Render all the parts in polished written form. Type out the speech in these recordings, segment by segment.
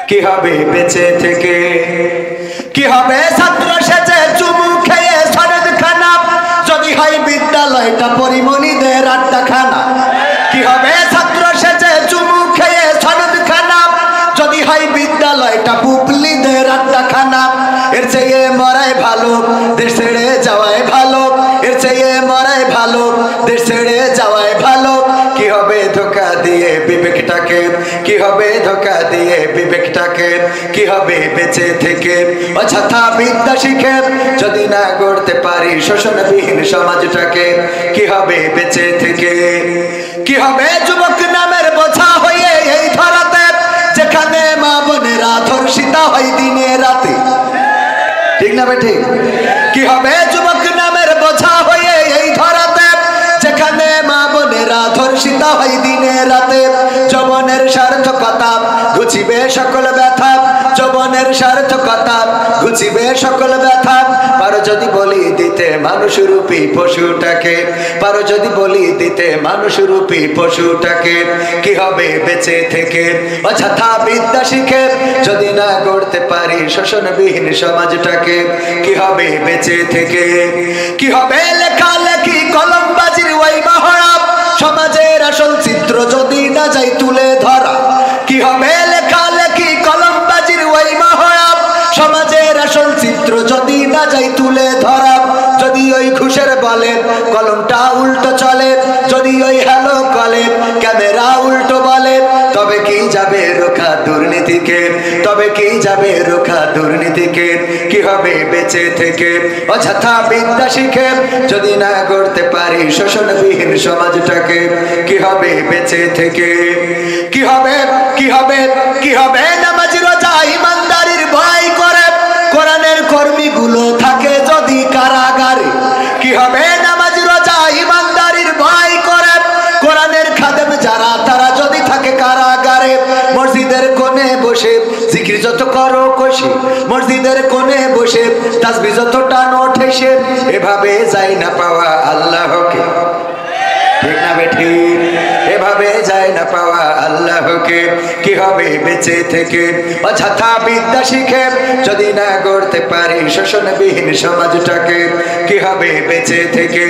কি হবে বেঁচে থেকে? কি হবে ছাত্র সেজে চুমু খেয়ে সনদ খানা যদি হয় বিদ্যালয়টা পরিমণিদের আড্ডাখানা? কি হবে ছাত্র সেজে চুমু খেয়ে সনদ খানা যদি হয় বিদ্যালয়টা পুপলিদের আড্ডাখানা? এর চেয়ে মরাই ভালো দেশ ছেড়ে যাওয়াই ভালো, এর চেয়ে মরাই ভালো দেশ ছেড়ে যাওয়াই ভালো। কি হবে ধোঁকা দিয়ে বিবেকটাকে, কি হবে ধোঁকা দিয়ে বিবেকটাকে? কি হবে বেঁচে থেকে অযথা বিদ্যা শিখে যদি না গড়তে পারি শোষণবিহীন সমাজটাকে? কি হবে বেঁচে থেকে? কি হবে যুবক নামের বোঝা হয়ে এই ধরাতে যেখানে মা বোনেরা ধর্ষিতা হয় দিনে রাতে? ঠিক না ভাই ঠিক? কি হবে যুবক নামের বোঝা হয়ে এই ধরাতে যেখানে মা বোনেরা ধর্ষিতা হয় দিনে রাতে? যৌবনের সার্থকতা ঘুচিবে সকল ব্যথা, যৌবনের সার্থকতা ঘুচিবে সকল ব্যথা। পারো যদি বলি দিতে মানুষরূপী পশুটাকে, পারো যদি বলি দিতে মানুষরূপী পশুটাকে? কি হবে বেঁচে থেকে অযথা বিদ্যা শিখে যদি না গড়তে পারি শোষণবিহীন সমাজটাকে? কি হবে বেঁচে থেকে? কি হবে লেখালেখি কলমবাজির ওই মহড়া সমাজের আসল চিত্র যদি না যাই তুলে ধরা? কি হবে লেখালেখি কলমবাজির ওই মহড়া সমাজের আসল চিত্র যদি না যাই তুলে ধরা? যদি ওই ঘুষের বলে কলমটা উল্টো চলে, যদি ওই হ্যালো কলে ক্যামেরা উল্টো বলে, তবে কি যাবে রোখা দুর্নীতিকে, তবে কি যাবে রোখা দুর্নীতিকে? কি হবে বেঁচে থেকে অযথা বিদ্যা শিখে যদি না গড়তে পারি শোষণবিহীন সমাজটাকে? কি হবে বেঁচে থেকে? কি হবে, কি হবে, কি হবে নামাজি রোজা ইমানদারির ভয় করে কোরআনের কর্মীগুলো থাকে যদি কারাগারে? কি হবে নামাজি রোজা ইমানদারির ভয় করে কোরআনের খাদেম যারা তারা যদি থাকে কারাগারে? মসজিদের কোণে বসে জিকির যত করো কষে, মসজিদের কোণে বসে তাসবিহ যত টানো ঠেসে, এভাবে যাই না পাওয়া আল্লাহকে। ঠিক না বেঠি? এভাবে যায় না পাওয়া আল্লাহকে। কি হবে বেঁচে থেকে অযথা বিদ্যা শিখে যদি না গড়তে পারি শোষণবিহীন সমাজটাকে? কি হবে বেঁচে থেকে?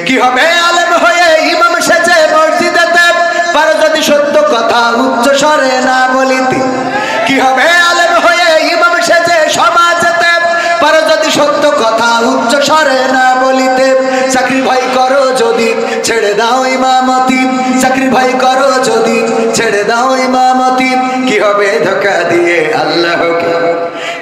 কি হবে আলেম হয়ে ইমাম সেজে মসজিদেতে পারো যদি সত্য কথা উচ্চ স্বরে না বলিতে? কি হবে আলেম হয়ে ইমাম সেজে সমাজেতে পারো যদি সত্য কথা উচ্চ স্বরে না বলিতে? চাকরি ভয় করো যদি ছেড়ে দাও ইমামতি, চাকরি ভয় করো যদি ছেড়ে দাও ইমামতি। কি হবে ধোঁকা দিয়ে আল্লাহকে,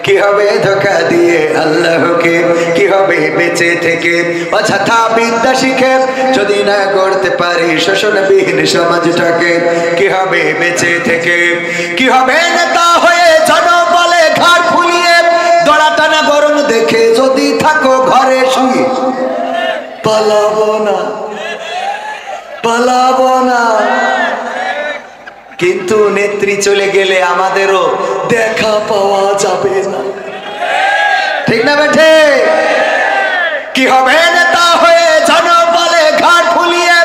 কি হবে ধোঁকা দিয়ে আল্লাহকে? কি হবে বেঁচে থেকে অযথা বিদ্যা শিখে যদি না গড়তে পারি শোষণবিহীন সমাজটাকে? কি হবে বেঁচে থেকে? কি হবে নেতা হয়ে জনবলে ঘাড় ফুলিয়ে দড়া টানা গরম দেখে যদি থাকো ঘরে শুয়ে? পালাবো না, পালাবো না, কিন্তু নেত্রী চলে গেলে আমাদেরও দেখা পাওয়া যাবে না। ঠিক না বেঠে? কি হবে নেতা হয়ে জনবলে ঘাড় ফুলিয়ে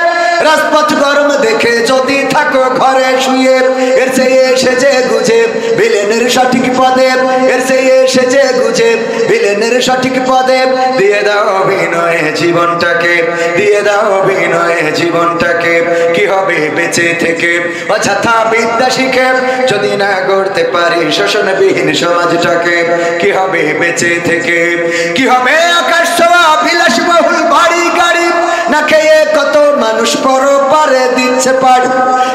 রাজপথ গরম দেখে যদি থাকো ঘরে শুয়ে? এর চেয়ে সেজে গুজে ভিলেনের সঠিক পদে, এর চেয়ে সেজে গুজে ভিলেনের সঠিক পদে দিয়ে দাও অভিনয়ে জীবনটাকে, দিয়ে দাও অভিনয়ে জীবনটাকে। কি হবে বেঁচে থেকে অযথা বিদ্যা শিখে যদি না গড়তে পারি শোষণবিহীন সমাজটাকে? কি হবে বেঁচে থেকে? কি হবে আকাশ ছোঁয়া বিলাসবহুল বাড়ি গাড়ি না খেয়ে কত মানুষ পরপারে দিচ্ছে পাড়ি?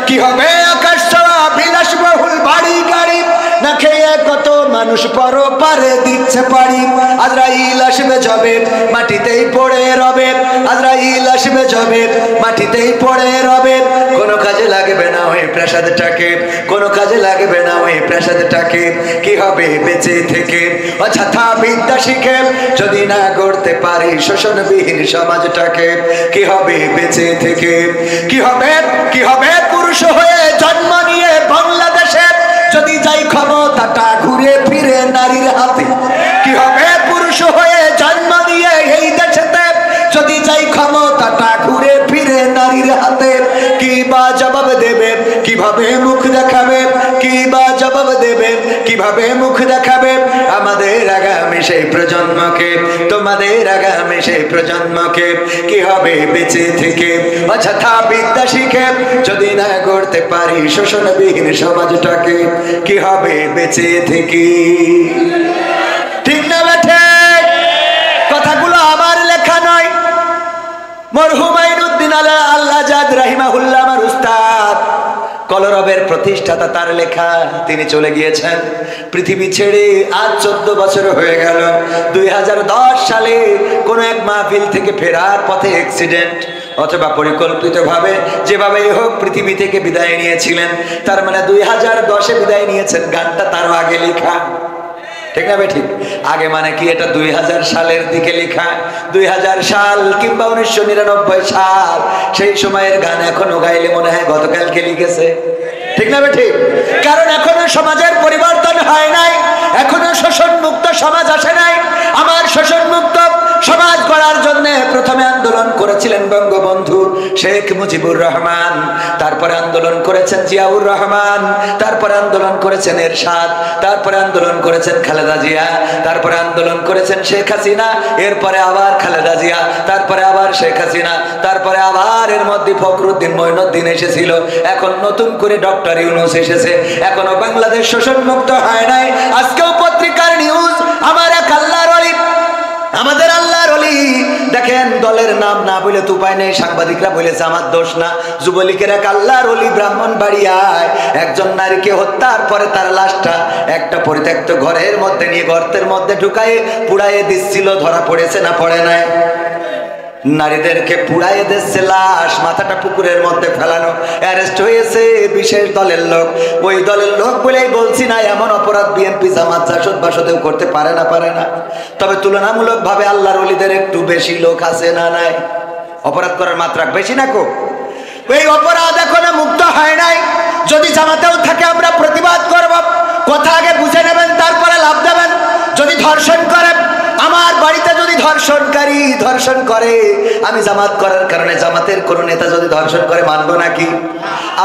কি হবে আকাশ ছোঁয়া বিলাসবহুল বাড়ি গাড়ি না খেয়ে কত মানুষ পরপারে দিচ্ছে পাড়ি? আজরাইল আসবে যবে মাটিতেই পড়ে রবে, আজরাইল আসবে যবে মাটিতেই পড়ে রবে। কোনো কাজে লাগবে না ওই প্রাসাদটাকে, কোনো কাজে লাগবে না ওই প্রাসাদটাকে। কি হবে বেঁচে থেকে অযথা বিদ্যা শিখে যদি না গড়তে পারি শোষণবিহীন সমাজটাকে? কি হবে বেঁচে থেকে? কি হবে, কি হবে পুরুষ হয়ে জন্ম নিয়ে বাংলাদেশে যদি যাই ক্ষমতাটা ঘুরে ফিরে নারীর হাতে? কি হবে পুরুষ হয়ে জন্ম নিয়ে এই দেশেতে যদি যাই ক্ষমতাটা ঘুরে ফিরে নারীর হাতে? কি বা জবাব দেবে, কিভাবে মুখ দেখাবে, কি বা জবাব দেবে, কিভাবে মুখ দেখাবে আমাদের আগামী সেই প্রজন্মকে, তোমাদের আগামী সেই প্রজন্মকে? কি হবে বেঁচে থেকে অযথা বিদ্যা শিখে যদি না গড়তে পারি শোষণবিহীন সমাজটাকে? কি হবে বেঁচে থেকে? ঠিক না বেঠে? কথাগুলো আমার লেখা নয়, মরহুম আইনুদ্দিন আল্লাজাদ রাহিমাহুল্লাহ আমার উস্তাদ, কলরবের প্রতিষ্ঠাতা, তার লেখা। তিনি চলে গিয়েছেন পৃথিবী ছেড়ে, আজ 14 বছর হয়ে গেল। 2010 সালে কোন এক মাহফিল থেকে ফেরার পথে অ্যাক্সিডেন্ট অথবা পরিকল্পিতভাবে যেভাবেই হোক পৃথিবী থেকে বিদায় নিয়েছিলেন। তার মানে 2010-এ বিদায় নিয়েছেন, গানটা তারও আগে লেখা। ঠিক না ভাই? ঠিক। আগে মানে কি, এটা 2000 সালের দিকে লেখা। 2000 সাল কিংবা 1999 সাল, সেই সময়ের গান এখনো গাইলে মনে হয় গতকালকে লিখেছে। ঠিক না ভাই? ঠিক। কারণ এখনো সমাজের পরিবর্তন হয় নাই, এখনো শোষণ মুক্ত সমাজ আসে নাই। আমার শোষণ মুক্ত সমাজ গড়ার জন্য প্রথমে আন্দোলন করেছিলেন বঙ্গবন্ধু শেখ মুজিবুর রহমান, তারপরে আন্দোলন করেছেন জিয়াউর রহমান, তারপরে আন্দোলন করেছেন এরশাদ, তারপরে আন্দোলন করেছেন খালেদা জিয়া, তারপরে আন্দোলন করেছেন শেখ হাসিনা, এরপরে আবার খালেদা জিয়া, তারপরে আবার শেখ হাসিনা, তারপরে আবার এর মধ্যে ফখরুদ্দিন মঈনুদ্দিন এসেছিল, এখন নতুন করে ডক্টর ইউনূস এসেছে। এখনো বাংলাদেশ শোষণ মুক্ত হয় নাই। আজকেও পত্রিকার নিউজ, আমার এক আল্লাহর ওলি, আমাদের আল্লাহর ওলি, দেখেন দলের নাম না বলে তো উপায় নেই, সাংবাদিকরা বলেছে আমার দোষ না। যুবলীগের এক আল্লাহর ওলি ব্রাহ্মণবাড়িয়ায় একজন নারীকে হত্যার পরে তার লাশটা একটা পরিত্যক্ত ঘরের মধ্যে নিয়ে গর্তের মধ্যে ঢুকায়ে পুড়াইয়ে দিচ্ছিল। ধরা পড়েছে না পড়ে নাই? নারীদেরকে পুড়াইয়ে দিচ্ছে, লাশ মাথাটা পুকুরের মধ্যে ফেলানো। অ্যারেস্ট হয়েছে বিশেষ দলের লোক। ওই দলের লোক বলেই বলছি না, এমন অপরাধ বিএনপি জামাত জাসদ বাসদেও করতে পারে না, পারে না। তবে তুলনামূলক ভাবে আল্লাহর ওলিদের একটু বেশি লোক আছে না নাই? অপরাধ করার মাত্রা বেশি না কো? এই অপরাধ এখনো মুক্ত হয় নাই। যদি জামাতেও থাকে আমরা প্রতিবাদ করব। কথা আগে বুঝে নেবেন, তারপরে লাভ দেবেন। যদি ধর্ষণ করে, আমার বাড়িতে যদি ধর্ষণকারী ধর্ষণ করে, আমি জামাত করার কারণে জামাতের কোন নেতা যদি ধর্ষণ করে মানবো নাকি?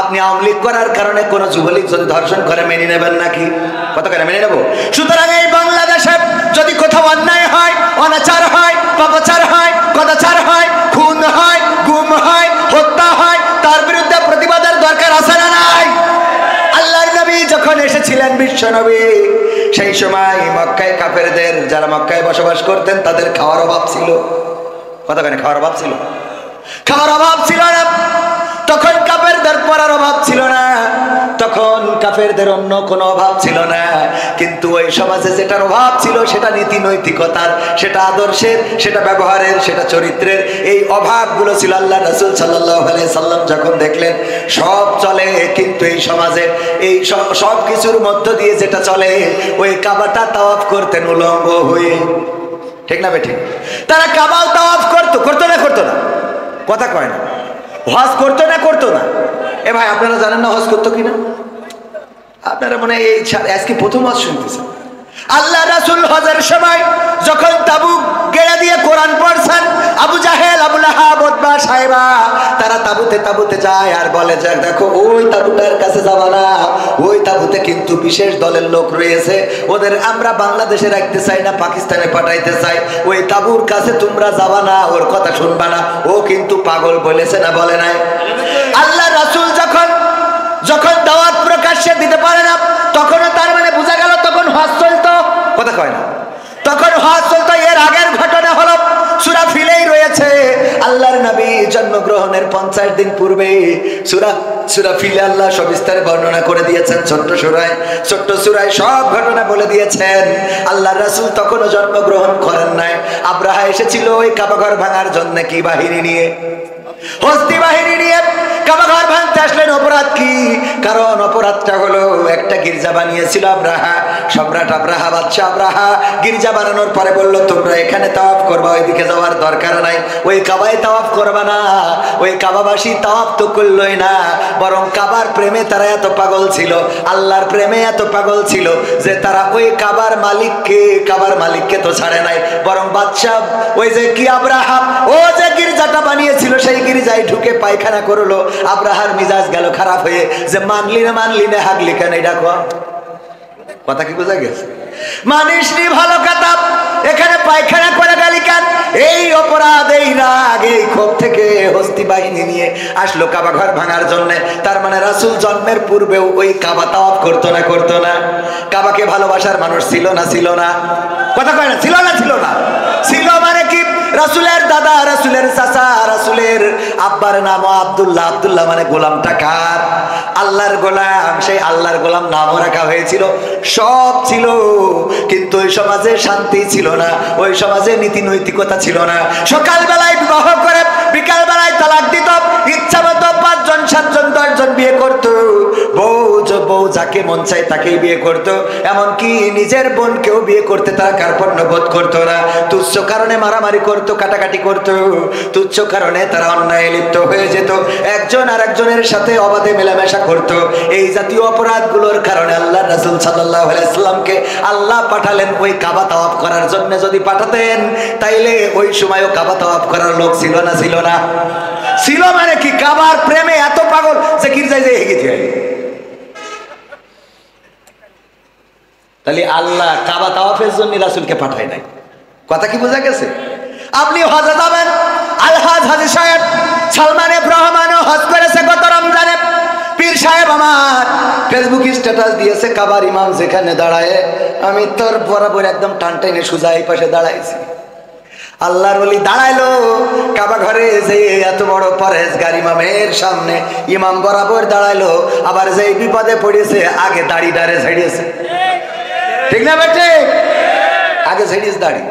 আপনি আওয়ামী লীগ করার কারণে কোন যুবলীগ যদি ধর্ষণ করে মেনে নেবেন নাকি? কত করে মেনে নেব? সুতরাং এই বাংলাদেশে যদি কোথাও অন্যায় হয়, অনাচার হয়, পাপাচার হয়, কদাচার হয়, খুন হয়, গুম হয়, হত্যা হয়, তার বিরুদ্ধে প্রতিবাদের দরকার আছে না নাই? আল্লাহর নবী যখন এসেছিলেন, বিশ্ব নবী, সেই সময় মক্কায় কাফেরদের, যারা মক্কায় বসবাস করতেন, তাদের খাওয়ার অভাব ছিল। কতখানি খাওয়ার অভাব ছিল? খাওয়ার অভাব ছিল না। তখন কাফেরদের পড়ার অভাব ছিল না, তখন কাফেরদের অন্য কোনো অভাব ছিল না। কিন্তু ওই সমাজে যেটার অভাব ছিল, সেটা নীতি নৈতিকতার, সেটা আদর্শের, সেটা ব্যবহারের, সেটা চরিত্রের, এই অভাবগুলো ছিল। আল্লাহ রাসূল সাল্লাল্লাহু আলাইহি সাল্লাম যখন দেখলেন সব চলে, কিন্তু এই সমাজে এই সব কিছুর মধ্য দিয়ে যেটা চলে, ওই কাবাটা তাওয়াফ করতেন উলঙ্গ হয়ে। ঠিক না বেঠিক? তারা কাবাও তাওয়াফ করতো, করতো না? করতো না? কথা কয় না। হজ করতো না? করতো না? এ ভাই, আপনারা জানেন না হজ করতো কিনা? আপনারা মনে এই আজকে প্রথম হজ শুনতেছেন। আল্লাহ রাসূল হজের সময় যখন তাবুক গেড়ে দিয়ে কোরআন পড়ছেন, আবু জাহেল, আবু লাহাব, উতবা, সাইবা, তারা তাবুতে তাবুতে যায় আর বলে যে দেখো ওই তাবুটার কাছে যাবা না, ওই তাবুতে কিন্তু বিশেষ দলের লোক রয়েছে, ওদের আমরা বাংলাদেশে রাখতে চাই না, পাকিস্তানে পাঠাইতে চাই, ওই তাবুর কাছে তোমরা যাবা না, ওর কথা শুনবা না, ও কিন্তু পাগল বলেছে না বলে নাই? আল্লাহ রাসূল যখন দাওয়াত প্রকাশ্যে দিতে পারে না, তখনও তার মানে বোঝা গেল তখন হজ চলতো। কথা কয় না? তখন হজ চলতো। এর আগের ঘটনা হলো সূরা ফিলেই রয়েছে। আল্লাহর নবী জন্মগ্রহণের 50 দিন পূর্বে সূরা ফিলে আল্লাহ সবিস্তারে বর্ণনা করে দিয়েছেন। ছোট্ট সূরায় সব ঘটনা বলে দিয়েছেন। আল্লাহর রাসূল তখনও জন্মগ্রহণ করেন নাই। আব্রাহা এসেছিল ওই কাবাঘর ভাঙার জন্য, কি বাহিনী নিয়ে? হস্তি বাহিনী নিয়ে কাবাঘর ভাঙতে আসলেন। অপরাধ কি? কারণ অপরাধটা হলো একটা গির্জা বানিয়েছিল আব্রাহা, সম্রাট আব্রাহা, বাদশা আব্রাহা। গির্জা বানানোর পরে বলল তোমরা এখানে তাওয়াফ করবা, ওইদিকে যাওয়ার দরকার নাই, ওই কাবায় তাওয়াফ করবা না। ওই কাবাবাসী তাওয়াফ তো করলই না, বরং কাবার প্রেমে তারা এত পাগল ছিল, আল্লাহর প্রেমে এত পাগল ছিল যে তারা ওই কাবার মালিককে তো ছাড়ে নাই, বরং বাদশা ওই যে কি আব্রাহা ও যে গির্জাটা বানিয়েছিল সেই গির্জায় ঢুকে পায়খানা করলো আব্রাহার মিজাজ গেল খারাপ হয়ে, যে মানলি না হাগলি কেন, এটা কথা কি বোঝা গেছে? মানিস নি ভালো কথা, এখানে পায়খানা করে গেলি কেন? এই অপরাধ, এই রাগ, এই ক্ষোভ থেকে হস্তি বাহিনী নিয়ে আসলো কাবা ঘর ভাঙার জন্য। তার মানে রাসূল জন্মের পূর্বেও ওই কাবা তাওয়াফ করতো না? কাবাকে ভালোবাসার মানুষ ছিল না? কথা কয় না, ছিল না? ছিল মানে কি? রাসূলের দাদা, রাসূলের চাচা, রাসূলের আব্বার নাম আব্দুল্লাহ মানে গোলামটা কার? আল্লাহর গোলাম। সেই আল্লাহর গোলাম নামও রাখা হয়েছিল, সব ছিল, কিন্তু ওই সমাজে শান্তি ছিল না, ওই সমাজে নীতি নৈতিকতা ছিল না। সকালবেলায় বিবাহ করে বিকালবেলায় তালাক দিত, ইচ্ছা মতো 5 জন 7 জন 10 জন বিয়ে করতো, বউ যাকে মন চায় তাকেই বিয়ে করতো, এমনকি নিজের বোনকেও বিয়ে করতে তারা কার্পণ্য বোধ করতো না। তুচ্ছ কারণে মারামারি করতো, কাটাকাটি করতো, তুচ্ছ কারণে তারা অন্যায় লিপ্ত হয়ে যেত, একজন আর একজনের সাথে অবাধে মেলামেশা করতো। এই জাতীয় অপরাধগুলোর কারণে আল্লাহ রাসূল সাল্লাল্লাহু আলাইহি ওয়াসাল্লামকে আল্লাহ পাঠালেন ওই কাবা তাওয়াফ করার জন্য। যদি পাঠাতেন তাইলে ওই সময়ও কাবা তাওয়াফ করার লোক ছিল না? ছিল মানে কি? কাবার প্রেমে এত পাগল যে গির্জায় যেয়ে হেগে যায়। তাহলে আল্লাহ কাবা তাওয়াফের জন্য রাসূলকে পাঠায় নাই। কথা কি বোঝা গেছে? আপনি হজে যাবেন, আলহাজ হাজী সাহেব সালমান এফ রহমানও হজ করেছে গত রমজানে। পীর সাহেব আমার ফেসবুক স্ট্যাটাস দিয়েছে, কাবার ইমাম যেখানে দাঁড়ায় আমি তোর বরাবর একদম টান টাইনে সোজা এই পাশে দাঁড়াইছি। আল্লাহর ওলি দাঁড়াইলো কাবা ঘরে, যে এত বড় পরহেজগার ইমামের সামনে ইমাম বরাবর দাঁড়াইলো, আবার যে বিপদে পড়েছে আগে দাড়ি ঝেড়িয়েছে। ঠিক না বেটে? আগে ঝেড়িয়েছে দাড়ি।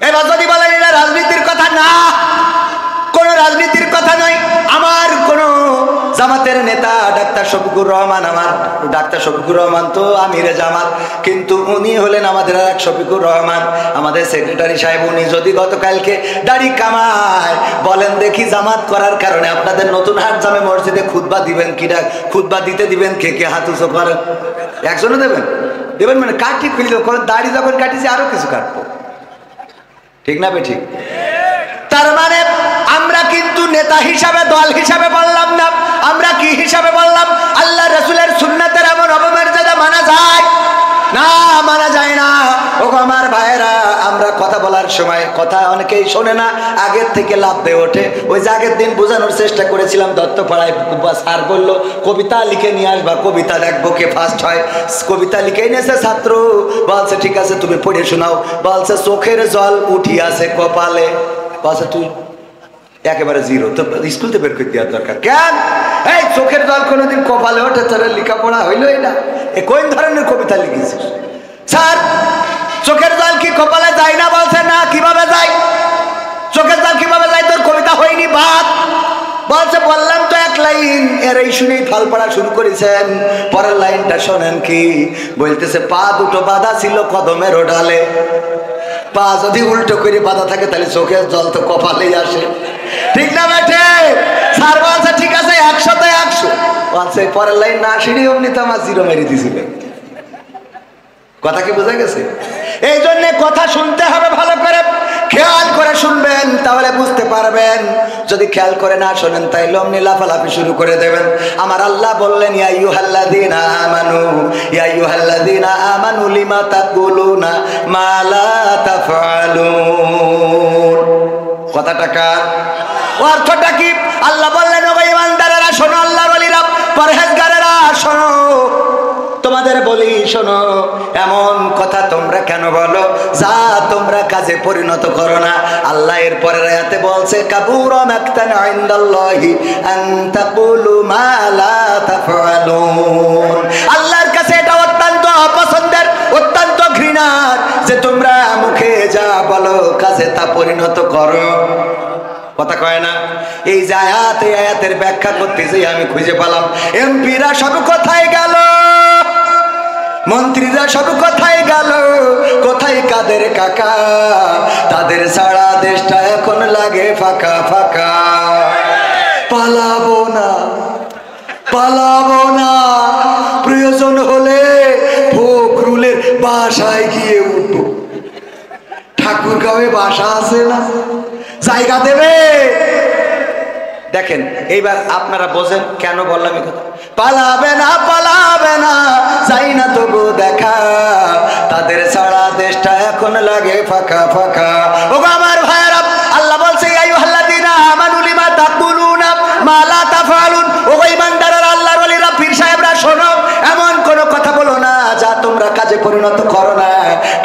এবার যদি বলেন এটা রাজনীতির কথা, না, কোন রাজনীতির কথা নয়। আমার কোন জামাতের নেতা ডাক্তার শফিকুর রহমান, আমার ডাক্তার শফিকুর রহমান তো আমিরে জামাত, কিন্তু উনি হলেন আমাদের আর এক শফিকুর রহমান, আমাদের সেক্রেটারি সাহেব। উনি যদি গতকালকে দাড়ি কামায়, বলেন দেখি জামাত করার কারণে আপনাদের নতুন হাট জামে মসজিদে খুতবা দিবেন কি? খুতবা দিতে দিবেন কে হাত উঁচু করেন? একজনও দেবেন মানে কাটি খুলিল, দাড়ি যখন কাটিছে আরো কিছু কাটবো। ঠিক না বে? ঠিক। তার মানে আমরা কিন্তু নেতা হিসাবে, দল হিসাবে বললাম না, আমরা কি হিসাবে বললাম? আল্লাহ রাসূলের সুন্নাতের এমন অপমর্যাদা মানা যায় না? মানা যায় না। ও আমার ভাইয়েরা, আমরা কথা বলার সময় কথা অনেকেই শোনে না, আগের থেকে লাভ দিয়ে ওঠে। ওই যে আগের দিন বোঝানোর চেষ্টা করেছিলাম, দত্তপাড়ায় স্যার বললো কবিতা লিখে নিয়ে আসবা, কবিতা দেখবো কে ফার্স্ট হয়। কবিতা লিখে নিয়েছে ছাত্র, বলছে ঠিক আছে তুমি পড়ে শোনাও। বলছে চোখের জল উঠিয়াছে কপালে, বলছে তুই একেবারে জিরো, তো স্কুল থেকে বের করে দেওয়ার দরকার। কেন? এই চোখের জল কোনোদিন কপালে ওঠে? তোর লেখাপড়া হইলই না, এ কোন ধরনের কবিতা লিখেছিস? স্যার চোখের জল কি কপালে যায় না? বলছে না। কিভাবে যায়? চোখের জল কিভাবে যায়? তোর কবিতা হয়নি বাদ। বলছে বললাম তো এক লাইন, এর এই শুনেই ফাল পড়া শুরু করেছেন। পরের লাইনটা শোনেন কি বলতেছে, পা দুটো বাঁধা ছিল কদমের ডালে। পা যদি উল্টো করে বাঁধা থাকে তাহলে চোখের জল তো কপালেই আসে। ঠিক না বেঠে? স্যার বলছে ঠিক আছে 100-তে 100। বলছে পরের লাইন না শুনে অমনি তো আমার জিরো মেরে দিয়েছিল। কথা কি বোঝা গেছে? এই জন্য কথা শুনতে হবে ভালো করে, খেয়াল করে শুনবেন, তাহলে বুঝতে পারবেন। যদি খেয়াল করে না শোনেন তাইলে অমনি লাফালাফি শুরু করে দেবেন। আমার আল্লাহ বললেন, ইয়া আইয়ুহাল্লাযীনা আমানু লিমা তাকুলুনা মা লা তাফআলুন। কথাটা কার? অর্থটা কি? আল্লাহ বললেন, ও ঈমানদারেরা শোনো, আল্লাহর ওলিরা, পরহেজগারেরা শোনো, তোমাদের বলি শোনো, এমন কথা তোমরা কেন বলো যা তোমরা কাজে পরিণত করো না। আল্লাহ এর পরের আয়াতে বলছে, কাবুরা মাকতান ইনদাল্লাহি আন তাকুলু মা লা তাফআলুন। আল্লাহর কাছে এটা অত্যন্ত অপছন্দের, অত্যন্ত ঘৃণার যে তোমরা মুখে যা বলো কাজে তা পরিণত করো। কথা কয় না? এই যে আয়াত, এই আয়াতের ব্যাখ্যা করতে যে আমি খুঁজে পেলাম, এমপিরা সব কোথায় গেল, মন্ত্রীরা সব কোথায় গেল, কোথায় কাদের কাকা? তাদের সারা দেশটা এখন লাগে ফাঁকা ফাঁকা। পালাবো না, প্রয়োজন হলে ফখরুলের বাসায় গিয়ে উঠবো। ঠাকুরগাঁওয়ে বাসা আছে না? জায়গা দেবে? দেখেন এইবার আপনারা বোঝেন কেন বললাম এই কথা। পালাবে না চাই না তবু দেখা, তাদের ছাড়া দেশটা এখন লাগে ফাঁকা ফাঁকা। ওগো আমার ভাইয়েরা, আল্লাহ বলছে ইয়া আইয়ুহাল্লাযীনা আমানু লিমা তাকুলুনা মা লা তাফআলুন। ওগো ঈমানদাররা, আল্লাহর ওলিরা, পীর সাহেবরা, শোনো, এমন কোন কথা বলো না যা তোমরা কাজে পরিণত করো না।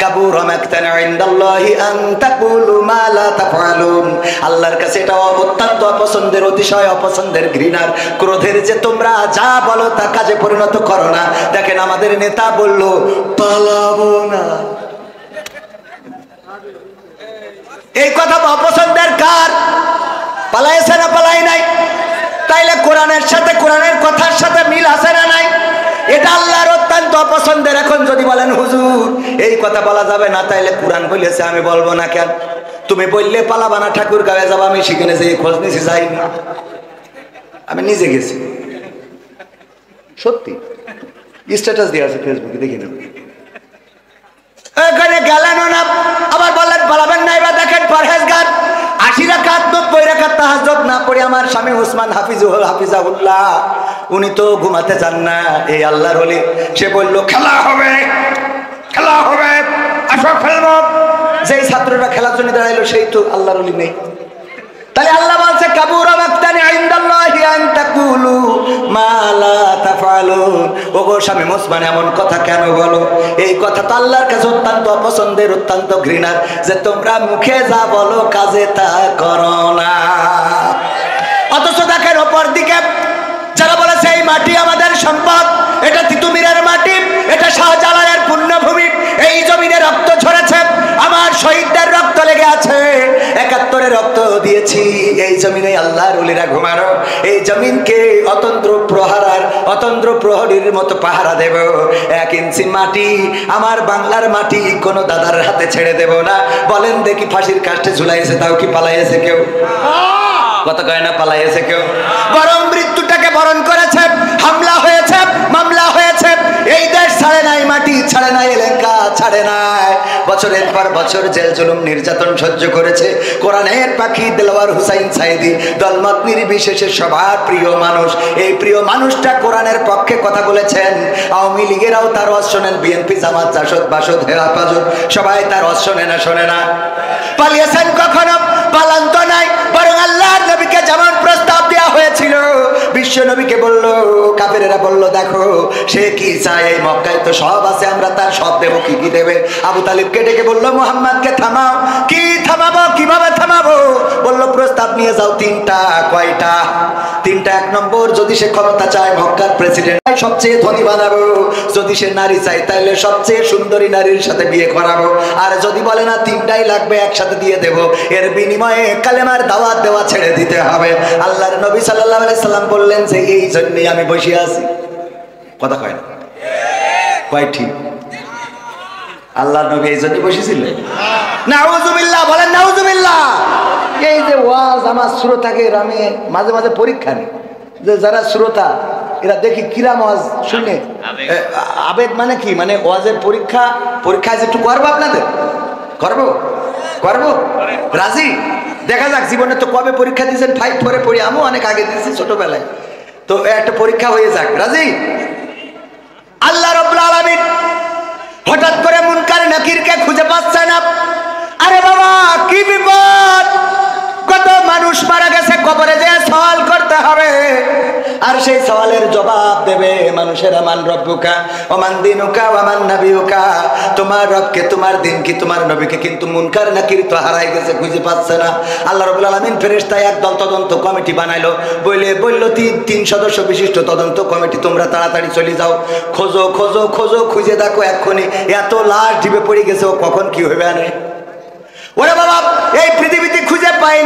কাবুরা মাকতান ইনদাল্লাহি আন তাকুলু মা লা তাফআলুন। আল্লাহর কাছে এটা অত্যন্ত অপছন্দের, অতিশয় অপছন্দের, ঘৃণার, ক্রোধের যে তোমরা যা বলো তা কাজে পরিণত করো না। দেখেন আমাদের নেতা বলল পালাবো না, এই কথা অপছন্দের কার? পালাইছে না পালাই নাই? তাইলে কোরআনের সাথে, কোরআনের কথার সাথে মিল আছে না নাই? এটা আল্লাহর অত্যন্ত অপছন্দের। এখন যদি বলেন হুজুর এই কথা বলা যাবে না, তাইলে কোরআন বলেছে আমি বলবো না কেন? তুমি বললে পালাবা না, ঠাকুর গায়ে যাবো, আমি সেখানে যে খোঁজ নিয়েছি যাইনি, আমি নিজে গেছি, সত্যি স্ট্যাটাস দিয়ে আছে ফেসবুকে, দেখি না। এখানে গেলেন না, আবার বললেন পালাবেন না। এবার দেখেন পরহেজগার 80 রাকাত 90 রাকাত তাহাজ্জুদ না পড়ে আমার স্বামী ওসমান হাফিজাহুল্লাহ, উনি তো ঘুমাতে চান না। এই আল্লাহর ওলি, সে বলল খেলা হবে, খেলা হবে, আসো খেলবো। যেই ছাত্ররা খেলার জন্য দাঁড়াইলো সেই তো আল্লাহর ওলি নেই। তাহলে আল্লাহ বলছে কাবুরা মাকতান ইনদাল্লাহি আন তাকুলু মা লা তাফআলুন। ওগো স্বামী ওসমান এমন কথা কেন বলো? এই কথা তো আল্লাহর কাছে অত্যন্ত অপছন্দের, অত্যন্ত ঘৃণার, যে তোমরা মুখে যা বলো কাজে তা করো না। অথচ দেখেন অপর দিকে যারা বলেছে এই মাটি আমাদের সম্পদ, এটা তিতুমিরের মাটি, এটা শাহজালালের পুণ্যভূমি, এই জমিনে রক্ত ঝরেছে, আমার শহীদদের রক্ত লেগে আছে, 71-এ রক্ত দিয়েছি, এই জমিনে আল্লাহর ওলিরা ঘুমানো, এই জমিনকে অতন্ত্র প্রহরীর মতো পাহারা দেব। 1 ইঞ্চি মাটি, আমার বাংলার মাটি, কোনো দাদার হাতে ছেড়ে দেব না। বলেন দেখি ফাঁসির কাষ্টে ঝুলাইছে, তাও কি পালাইছে কেউ? কত কয় না পালাইছে কেউ? বরং মৃত্যুটাকে বরণ করেছে, হামলা হয়েছে, মামলা হয়েছে, এই দেশ ছাড়ে নাই, মাটি ছাড়ে নাই, এলাকা ছাড়ে নাই, বছরের পর বছর জেল জুলুম নির্যাতন সহ্য করেছে। কোরআনের পাখি দেলোয়ার হুসাইন সাইদি, দলমত নির্বিশেষে সবার প্রিয় মানুষ, এই প্রিয় মানুষটা কোরআনের পক্ষে কথা বলেছেন। আওয়ামী লীগেরাও তার ওয়াজ শোনেন, বিএনপি, জামাত, জাসদ, বাসদ, হেফাজত, সবাই তার ওয়াজ শোনে না, শোনে না? পালিয়েছেন কখনো? পালান তো নাই, বরং আল্লাহর নবীকে যেমন প্রস্তাব দেওয়া হয়েছিল, বিশ্ব নবীকে বলল, কাফেরেরা বলল দেখো সে কি চায়, এই মক্কায় তো সব আছে, আমরা তার সব দেবো, কি কি দেবে? আবু তালিবকে ডেকে বলল মুহাম্মদকে থামাও। কি থামাবো? কিভাবে থামাবো? বলল প্রস্তাব নিয়ে যাও 3টা। কয়টা? 3টা। 1 নম্বর, যদি সে ক্ষমতা চায় মক্কার প্রেসিডেন্ট সবচেয়ে ধনী বানাবো, যদি সে নারী চায় তাহলে সবচেয়ে সুন্দরী নারীর সাথে বিয়ে করাবো, আর যদি বলে না 3টাই লাগবে একসাথে দিয়ে দেব, এর বিনিময়ে কালেমার দাওয়াত দেওয়া ছেড়ে দিতে হবে। আল্লাহর নবী সাল্লাল্লাহু আলাইহি সাল্লাম বললেন যে এই জন্যই আমি বসে আছি। কথা কয় না? কয় ঠিক? আল্লাহর নবী এই জন্যই বসেছিলেন। নাউজুবিল্লাহ, বলেন নাউজুবিল্লাহ। এই যে ওয়াজ আমার শ্রোতাকে আমি মাঝে মাঝে পরীক্ষা নিই, যে যারা শ্রোতা এরা দেখি কিরাম ওয়াজ শুনে আবেদ মানে কি, মানে ওয়াজের পরীক্ষা একটু করবো, আপনাদের করবো রাজি? দেখা যাক, জীবনে তো কবে পরীক্ষা দিয়েছেন? 5 পরে পড়ি, আমিও অনেক আগে দিয়েছি ছোটবেলায়, তো একটা পরীক্ষা হয়ে যাক, রাজি? আল্লাহ রাব্বুল আলামিন হঠাৎ করে মুনকার নাকিরকে খুঁজে পাচ্ছে না। আরে বাবা কি বিপদ, কত মানুষ মারা গেছে, কবরে যে সওয়াল করতে হবে, আর সেই সওয়ালের জবাব দেবে মানুষেরা। মান রব্বুকা ওয়া মান দিনুকা ওয়া মান নাবিয়ুকা, তোমার রবকে, তোমার দিন কি, তোমার নবীকে, কিন্তু মুনকার নাকির তো হারাই গেছে, খুঁজে পাচ্ছে না। আল্লাহ রাব্বুল আলামিন ফেরেশতা একদল তদন্ত কমিটি বানাইলো, বলল 3 সদস্য বিশিষ্ট তদন্ত কমিটি, তোমরা তাড়াতাড়ি চলে যাও, খোঁজো, খুঁজে দেখো এক্ষুনি এত লাশ ঢিবে পড়ে গেছে, ও কখন কি হবে আনে। ওরে বাবা, এই পৃথিবীতে খুঁজে পাই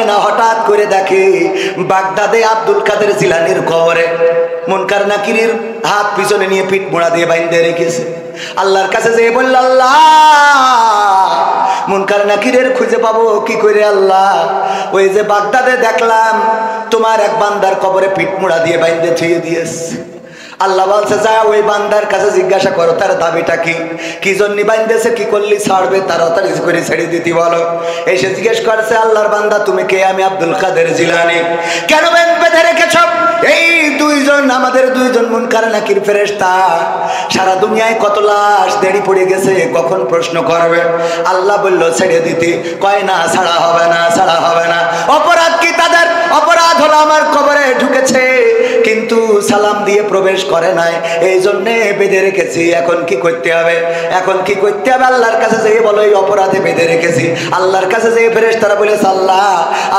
না। হঠাৎ করে দেখে বাগদাদে আব্দুল কাদের জিলানীর কবরে মুনকার নাকিরের হাত পিছনে নিয়ে পিঠ মোড়া দিয়ে বাইন্ধে রেখেছে। আল্লাহর কাছে যেয়ে বলল, আল্লাহ মুনকার নাকিরের খুঁজে পাবো কি করে? আল্লাহ, ওই যে বাগদাদে দেখলাম তোমার এক বান্দার কবরে পিঠ মোড়া দিয়ে বাইন্ধে থুয়ে দিয়েছে। আল্লাহ বলছে যা ওই বান্দার কাছে জিজ্ঞাসা করো তার দাবিটা কি, কি জন্য বান্ধেছে, কি করলি ছাড়বে, তাড়াতাড়ি করে ছেড়ে দিতে বলো। এসে জিজ্ঞেস করছে আল্লাহর বান্দা তুমি কে? আমি আব্দুল কাদের জিলানী। কেন বেঁধে রেখেছ? এই দুইজন আমাদের দুইজন মুনকার নাকির ফেরেশতা, সারা দুনিয়ায় কত লাশ দেরি পড়ে গেছে, কখন প্রশ্ন করবে? আল্লাহ বলল ছেড়ে দিতে, কয় না ছাড়া হবে না, ছাড়া হবে না। অপরাধ কি তাদের? অপরাধ হলো আমার কবরে ঢুকেছে কিন্তু সালাম দিয়ে প্রবেশ করে নাই, এই জন্যে বেঁধে রেখেছি। এখন কি করতে হবে? এখন কি করতে হবে? আল্লাহর কাছে যেয়ে বলো এই অপরাধে বেঁধে রেখেছি। আল্লাহর কাছে যেয়ে ফেরেশতারা বলেছে আল্লাহ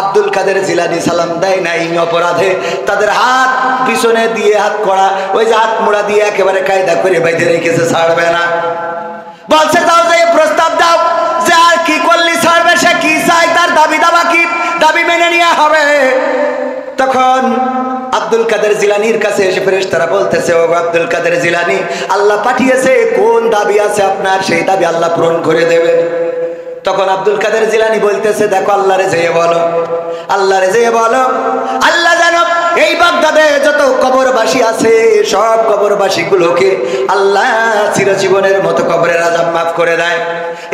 আব্দুল কাদের জিলানী সালাম দেয় নাই অপরাধে, তাদের হাত পিছনে দিয়ে হাত করা, ওই যে হাত মোড়া দিয়ে একেবারে কায়দা করে বেঁধে রেখেছে, ছাড়বে না। বলছে যাও যে প্রস্তাব দাও যে আর কি করলি ছাড়বে, সে কি চাই, তার দাবি দাবা কি, দাবি মেনে নিয়ে হবে। তখন আব্দুল কাদের জিলানীর কাছে এসে ফেরেশতারা বলতেছে ও আব্দুল কাদের জিলানী, আল্লাহ পাঠিয়েছে, কোন দাবি আছে আপনার, সেই দাবি আল্লাহ পূরণ করে দেবে। তখন আব্দুল কাদের জিলানী বলতেছে দেখো আল্লাহরে যেয়ে বলো, আল্লাহরে যেয়ে বলো আল্লাহ জানো এই বাগদাদে যত কবরবাসী আছে সব কবরবাসী গুলোকে আল্লাহ চিরজীবনের মতো কবরের আযাব মাফ করে দেয়।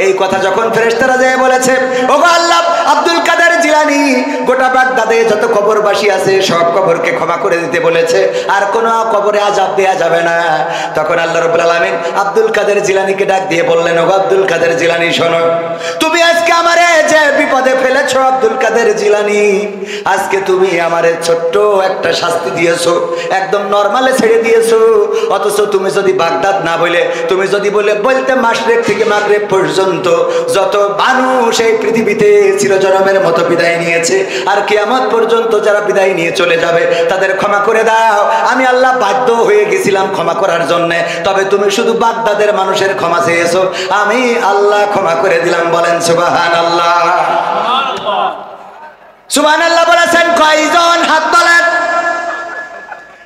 এই কথা যখন ফেরেশতারা যেয়ে বলেছে ওগো আল্লাহ আব্দুল কাদের জিলানী গোটা বাগদাদে যত কবরবাসী আছে সব কবরকে ক্ষমা করে দিতে বলেছে, আর কোনো কবরে আযাব দেয়া যাবে না। তখন আল্লাহ রাব্বুল আলামিন আব্দুল কাদের জিলানীকে ডাক দিয়ে বললেন ওগো আব্দুল কাদের জিলানী শোনো, তুমি আজকে আমারে যে বিপদে ফেলেছো আব্দুল কাদের জিলানী, আজকে তুমি আমারে ছোট্ট একটা শাস্তি দিয়েছো, একদম নরমালে ছেড়ে দিয়েছো। অথচ তুমি যদি বাগদাদ না বলে, তুমি যদি বলতে মাশরিক থেকে মাগরিব পর্যন্ত যত মানুষ এই পৃথিবীতে চিরজনমের মতো বিদায় নিয়েছে আর কিয়ামত পর্যন্ত যারা বিদায় নিয়ে চলে যাবে তাদের ক্ষমা করে দাও, আমি আল্লাহ বাধ্য হয়ে গেছিলাম ক্ষমা করার জন্য, তবে তুমি শুধু বাগদাদের মানুষের ক্ষমা চেয়েছো, আমি আল্লাহ ক্ষমা করে দিলাম। বলেন সুবহানাল্লাহ। সুবহানাল্লাহ বলেছেন কয়জন? হাত তোলেন।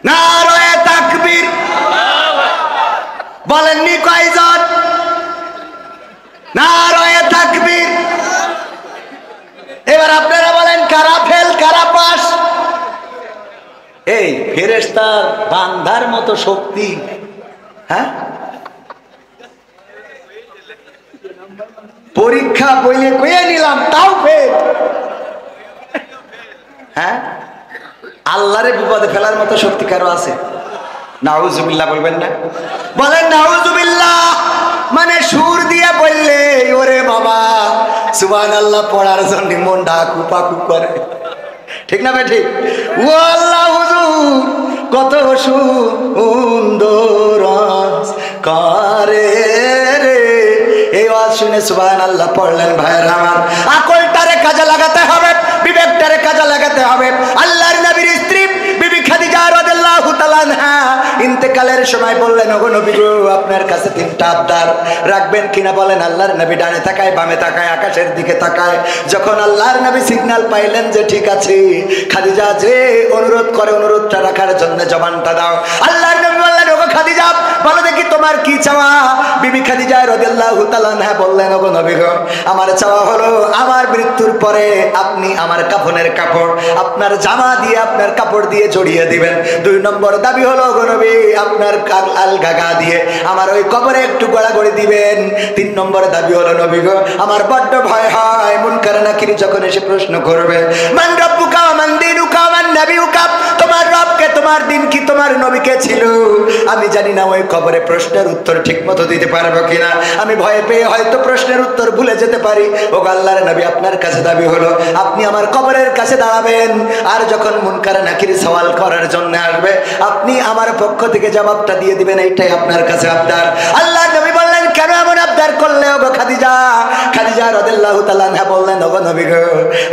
নারায়ে তাকবীর। বলেননি কয়জন? নারায়ে তাকবীর। এবার আপনারা বলেন কারা ফেল কারা পাস? এই ফেরেশতার বান্দার মতো শক্তি, হ্যাঁ? পরীক্ষা বইয়ে কইয়ে নিলাম তাও ফেল, হ্যাঁ? আল্লাহরে বিপদে ফেলার মতো শক্তি কারো আছে? নাউজুবিল্লাহ বলবেন না? বলেন নাউজুবিল্লাহ। মানে সুর দিয়ে বললে ওরে বাবা সুবহানাল্লাহ পড়ার জন্য মন ডাকু পাকু করে, ঠিক না ভাই? ঠিক। ও আল্লাহ হুজুর কত সুন্দর করে রে, এই ওয়াজ শুনে সুবহানাল্লাহ পড়লেন ভাইরা আমার। আকলটারে কাজে লাগাতে হবে, বিবেকটারে কাজে লাগাতে হবে। আল্লাহর নবীর স্ত্রী বিবি খাদিজা রাদিয়াল্লাহু তাআলা আনহা ইন্তেকালের সময় বললেন ওগো নবী গো আপনার কাছে তিনটা আবদার রাখবেন কিনা? বলেন। আল্লাহর নবী ডানে তাকায় বামে তাকায় আকাশের দিকে তাকায়। যখন আল্লাহর নবী সিগন্যাল পাইলেন যে ঠিক আছে, খাদিজা যে অনুরোধ করে অনুরোধটা রাখার জন্য জবানটা দাও। আল্লাহর নবী বললেন ওগো খাদিজা বলো দেখি তোমার কি চাওয়া? বিবি খাদিজা রাদিয়াল্লাহু তাআলা আনহা বললেন ওগো নবী গো আমার চাওয়া হলো আমার মৃত্যুর পরে আপনি আমার কাফনের কাপড় আপনার জামা দিয়ে আপনার কাপড় দিয়ে জড়িয়ে দিবেন। 2 নম্বর দাবি হলো ওগো নবী আপনার আলগা গা দিয়ে আমার ওই কবরে একটু গড়াগড়ি দিবেন। 3 নম্বর দাবি হলো নবী গো আমার বড্ড ভয় হয় মুনকার নাকির যখন এসে প্রশ্ন করবে মান রব্বুকা ওয়া মান দীনুকা ওয়া মান নাবিয়ুকা, তোমার রব কে, তোমার দিন কি, তোমার নবী কে ছিল, আমি জানি না ওই কবরে প্রশ্নের উত্তর ঠিকমতো দিতে পারবো কিনা, আমি ভয় পেয়ে হয়তো প্রশ্নের উত্তর ভুলে যেতে পারি। ওগো আল্লাহর নবী আপনার কাছে দাবি হলো আপনি আমার কবরের কাছে দাঁড়াবেন, আর যখন মুনকার নাকির সওয়াল করার জন্য আসবে আপনি আমার পক্ষ থেকে জবাবটা দিয়ে দিবেন, এইটাই আপনার কাছে আবদার। আল্লাহর নবী বললেন কেন এমন আবদার করলে ওগো খাদিজা? খাদিজা রাদিয়াল্লাহু তাআলা আনহা বললেন ওগো নবী গো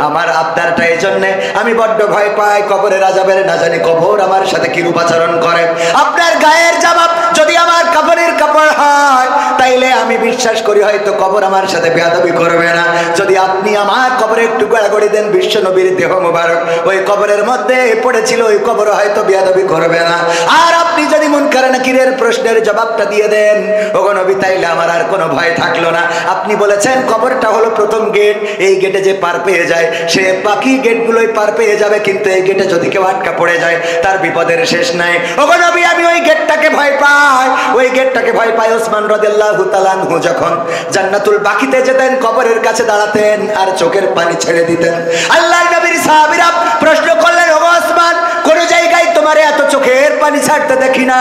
আমার আবদারটা এই জন্য আমি বড্ড ভয় পাই কবরের আযাবের, না জানি কবর আমার সাথে কি রূপ আচরণ করে। আপনার গায়ের জবাব যদি আমার কাফনের কাপড় হয় তাইলে আমি বিশ্বাস করি হয়তো কবর আমার সাথে বেয়াদবি করবে না। যদি আপনি আমার কবরে একটু গড়াগড়ি দেন, বিশ্ব নবীর দেহ মোবারক ওই কবরের মধ্যে পড়েছিল, ওই কবর হয়তো বেয়াদবি করবে না। আর আপনি যদি মুনকার নাকিরের প্রশ্নের জবাবটা দিয়ে দেন, ওগো নবী, তাইলে আমার আর কোনো ভয় থাকলো না। আপনি বলেছেন কবরটা হলো প্রথম গেট, এই গেটে যে পার পেয়ে যায় সে বাকি গেটগুলোই পার পেয়ে যাবে, কিন্তু এই গেটে যদি কেউ আটকা পড়ে যায় তার বিপদের শেষ নাই। ওগো নবী, আমি ওই গেটটাকে ভয় পাই, ওই গেটটাকে ভয় পাই। ওসমান রাদিয়াল্লাহু তাআলা আনহু যখন জান্নাতুল বাকিতে যেতেন, কবরের কাছে দাঁড়াতেন আর চোখের পানি ছেড়ে দিতেন। আল্লাহর নবীর সাহাবীরা প্রশ্ন করলেন, ওগো ওসমান, কোন জায়গায় তোমারে এত চোখের পানি ছাড়তে দেখি না,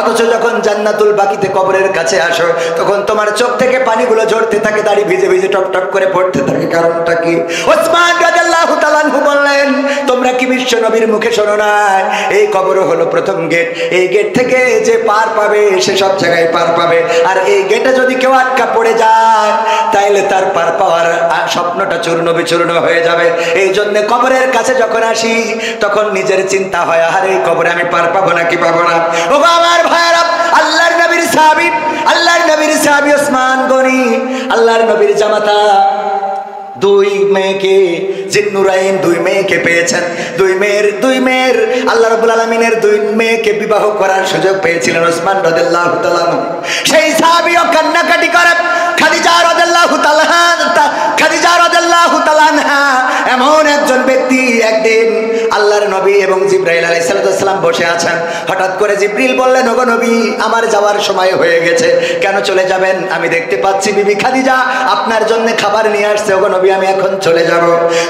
অথচ যখন জান্নাতুল বাকিতে কবরের কাছে আসো তখন তোমার চোখ থেকে পানিগুলো ঝরতে থাকে, দাড়ি ভিজে ভিজে টপ টপ করে পড়তে থাকে, কারণটা কি? ওসমান রাদিয়াল্লাহু তাআলা আনহু বললেন, তোমরা কি বিশ্ব নবীর মুখে শোনো না, এই কবর হলো প্রথম গেট, এই গেট থেকে যে পার পাবে সে সব জায়গায় পার পাবে, আর এই গেটে যদি কেউ আটকা পড়ে যায় তাইলে তার পার পাওয়ার স্বপ্নটা চূর্ণ বিচূর্ণ হয়ে যাবে। এই জন্য কবরের কাছে যখন আসি তখন নিজের চিন্তা হয়, আর এই কবরে আমি পার পাবো নাকি পাবো না। ও আমার ভাইরা, আল্লাহর নবীর সাহাবী, আল্লাহর নবীর সাহাবী ওসমান গনি, আল্লাহর নবীর জামাতা, দুই মেয়েকে জিন্নুরাইন, দুই মেয়েকে পেয়েছেন। দুই মেয়ের আল্লাহ রাব্বুল আলামিনের দুই মেয়েকে বিবাহ করার সুযোগ পেয়েছিলেন ওসমান রাদিয়াল্লাহু তাআলা। সেই সাহাবীও কান্নাকাটি করে খাদিজা রাদিয়াল্লাহু তাআলা আনহা এমন একজন ব্যক্তি, একদিন আল্লাহর নবী এবং জিবরাইল আলাইহিস সালাম বসে আছেন। হঠাৎ করে জিবরিল বললেন, ওগো নবী, আমার যাওয়ার সময় হয়ে গেছে, কেন চলে যাবেন? আমি দেখতে পাচ্ছি বিবি খাদিজা আপনার জন্য খাবার নিয়ে আসছে, ওগো নবী, আমি এখন চলে যাব।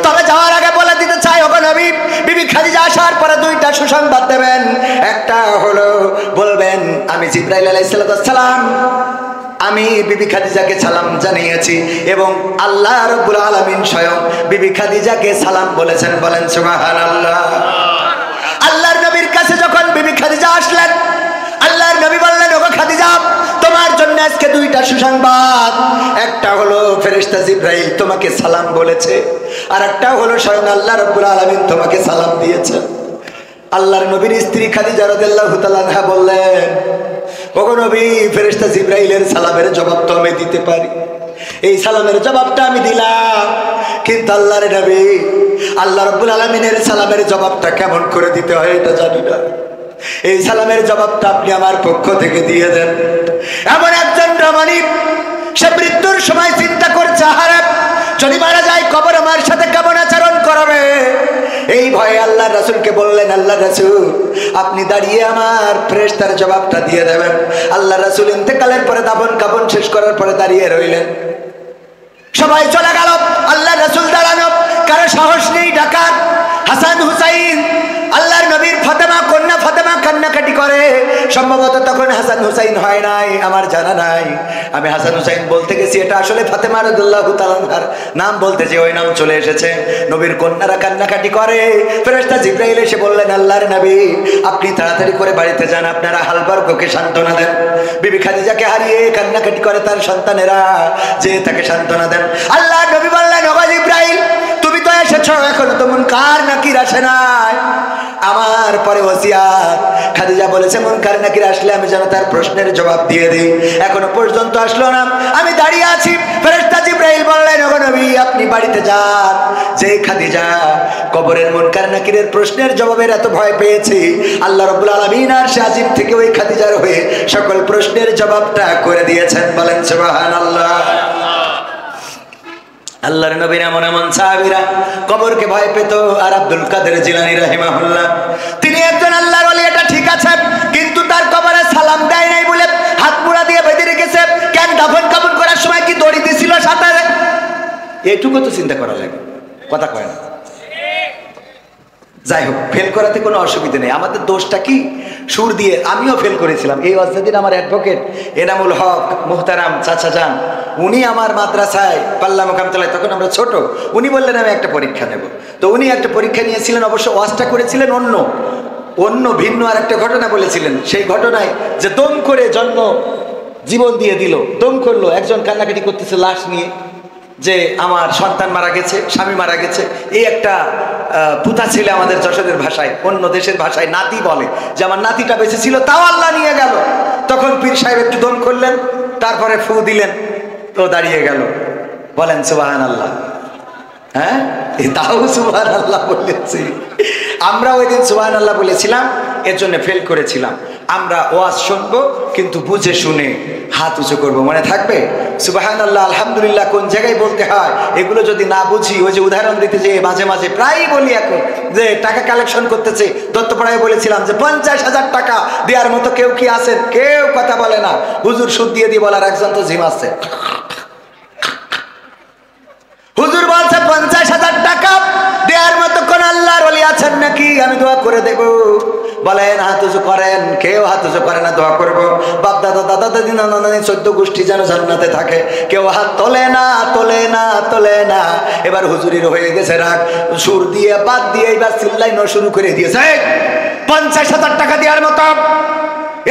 তবে যাওয়ার আগে বলে দিতে চাই, ওগো নবী, বিবি খাদিজা আসার পরে দুইটা সুসংবাদ দেবেন। একটা হলো বলবেন, আমি জিবরাইল আলাইহিস সালাম, আমি বিবি খাদিজাকে সালাম জানিয়েছি এবং আল্লাহ রাব্বুল আলামিন স্বয়ং বিবি খাদিজাকে সালাম বলেছেন। বলেন সুবহানাল্লাহ। আল্লাহর নবীর কাছে যখন বিবি খাদিজা আসলেন, আল্লাহর নবী বললেন, ওগো খাদিজা, তোমার জন্য আজকে দুইটা সুসংবাদ। একটা হলো ফেরেশতা জিবরাইল তোমাকে সালাম বলেছে, আর একটা হলো স্বয়ং আল্লাহ রাব্বুল আলামিন তোমাকে সালাম দিয়েছেন। আল্লাহর নবীর স্ত্রী খাদিজা রাদিয়াল্লাহু তাআলা আনহা বললেন, ওগো নবী, ফেরেশতা জিবরাইলের সালামের জবাব তো আমি দিতে পারি, এই সালামের জবাবটা আমি দিলাম, কিন্তু আল্লাহর নবী, আল্লাহ রাব্বুল আলামিনের সালামের জবাবটা কেমন করে দিতে হয় এটা জানি না, এই সালামের জবাবটা আপনি আমার পক্ষ থেকে দিয়ে দেন। এমন একজন রমণী, সে মৃত্যুর সময় চিন্তা করছে, আহারে যদি মারা যায় কবর আমার সাথে কেমন আচরণ করবে। এই ভয়ে আল্লাহ রাসূলকে বললেন, আল্লাহ রাসূল, আপনি দাঁড়িয়ে আমার ফেরেশতার জবাবটা দিয়ে দেবেন। আল্লাহ রাসূল ইন্তেকালের পরে দাফন কাফন শেষ করার পরে দাঁড়িয়ে রইলেন। সবাই চলে গেল, আল্লাহ রাসূল দাঁড়ানো, কারো সাহস নেই ডাকার। হাসান হুসাইন, আল্লাহর নবীর ফাতেমা, কন্যা ফাতেমা কান্নাকাটি করে। সম্ভবত তখন হাসান হুসাইন হয় নাই, আমার জানা নাই। আমি হাসান হুসাইন বলতে গেছি, এটা আসলে ফাতেমা রাদিয়াল্লাহু তাআলা আনহার নাম বলতে যে ওই নাম চলে এসেছে। নবীর কন্যারা কান্নাকাটি করে। ফেরেশতা জিবরাইল এসে বললেন, আল্লাহর নবী, আপনি তাড়াতাড়ি করে বাড়িতে যান, আপনারা হালবর্গকে সান্ত্বনা দেন। বিবি খাদিজাকে হারিয়ে কান্নাকাটি করে তার সন্তানেরা, যে তাকে সান্ত্বনা দেন। আল্লাহর নবী বললেন, ওগো জিবরাইল, তুমি তো এসেছো, এখনো তো মুনকার নাকির আসে নাই। আমার পরে ওসিয়াত, খাদিজা বলেছে মুনকার নাকির আসলে আমি যেন তার প্রশ্নের জবাব দিয়ে দিই, এখনো পর্যন্ত আসলো না, আমি দাঁড়িয়ে আছি। ফেরেশতা জিবরাইল বললেন, ওগো নবী, আপনি বাড়িতে যান। যে খাদিজা কবরের মুনকার নাকিরের প্রশ্নের জবাবের এত ভয় পেয়েছে, আল্লাহ রাব্বুল আলামিন আর আজিম থেকে ওই খাদিজার হয়ে সকল প্রশ্নের জবাবটা করে দিয়েছেন। বলেন সুবহানাল্লাহ। আল্লাহর নবীর এমন এমন সাহাবীরা কবরকে ভয় পেত। আর আব্দুল কাদের জিলানী রাহিমাহুল্লাহ, তিনি একজন আল্লাহর ওলি, এটা ঠিক আছে, কিন্তু তার কবরে সালাম দেয় নাই বলে হাত মুড়া দিয়ে বেঁধে রেখেছে। কেন দাফন কাফন করার সময় কি দড়ি দিছিল সাথে? এইটুকু তো চিন্তা করা লাগে, কথা কয় না। যাই হোক, ফেল করাতে কোনো অসুবিধা নেই। আমাদের দোষটা কি? সুর দিয়ে আমিও ফেল করেছিলাম। এই অজদিন আমার অ্যাডভোকেট এনামুল হক মোহতারাম চাচা যান, উনি আমার মাদ্রাসায় পাল্লা মোকামতলায়, তখন আমরা ছোট, উনি বললেন আমি একটা পরীক্ষা নেব। তো উনি একটা পরীক্ষা নিয়েছিলেন, অবশ্য ওয়াজটা করেছিলেন অন্য ভিন্ন আর একটা ঘটনা বলেছিলেন। সেই ঘটনায় যে দম করে জন্ম জীবন দিয়ে দিল, দম করলো, একজন কান্নাকাটি করতেছে লাশ নিয়ে, যে আমার সন্তান মারা গেছে, স্বামী মারা গেছে। এই একটা পুতা ছেলে, আমাদের যশোরের ভাষায়, অন্য দেশের ভাষায় নাতি বলে, যে আমার নাতিটা বেঁচে ছিল, তাও আল্লাহ নিয়ে গেল। তখন পীর সাহেব একটু দম করলেন, তারপরে ফু দিলেন, তো দাঁড়িয়ে গেল, বলেন সুবহানাল্লাহ। হ্যাঁ, তাও সুবহানাল্লাহ বলেছি। আমরা ওই দিন সুবহানাল্লাহ বলেছিলাম, এর জন্য ফেল করেছিলাম। আমরা ওয়াজ শুনবো কিন্তু বুঝে শুনে হাত উঁচু করবো, মনে থাকবে? সুবহানাল্লাহ আলহামদুলিল্লাহ কোন জায়গায় বলতে হয় এগুলো যদি না বুঝি, ওই যে উদাহরণ দিতে যে মাঝে মাঝে প্রায়ই বলি এখন যে টাকা কালেকশন করতেছে, দত্তপাড়ায় বলেছিলাম যে 50,000 টাকা দেওয়ার মতো কেউ কি আছেন? কেউ কথা বলে না। হুজুর সুদ দিয়ে দিয়ে বলার একজন তো জিম আছে। হুজুর বলছে 50,000 টাকা দেওয়ার মতো কোন আল্লাহর ওলি আছেন নাকি? আমি দোয়া করে দেব। বলেন হাত উঁচু করেন। কেউ হাত উঁচু করে না, দোয়া করবো বাপ দাদা দাদা দাদি নানা নানি 14 গোষ্ঠী যেন জান্নাতে থাকে। কেউ হাত তোলে না, তোলে না, তোলে না। এবার হুজুরির হয়ে গেছে রাগ, সুর দিয়ে বাদ দিয়ে এবার চিল্লাইনো শুরু করে দিয়েছে। 50,000 টাকা দেওয়ার মতো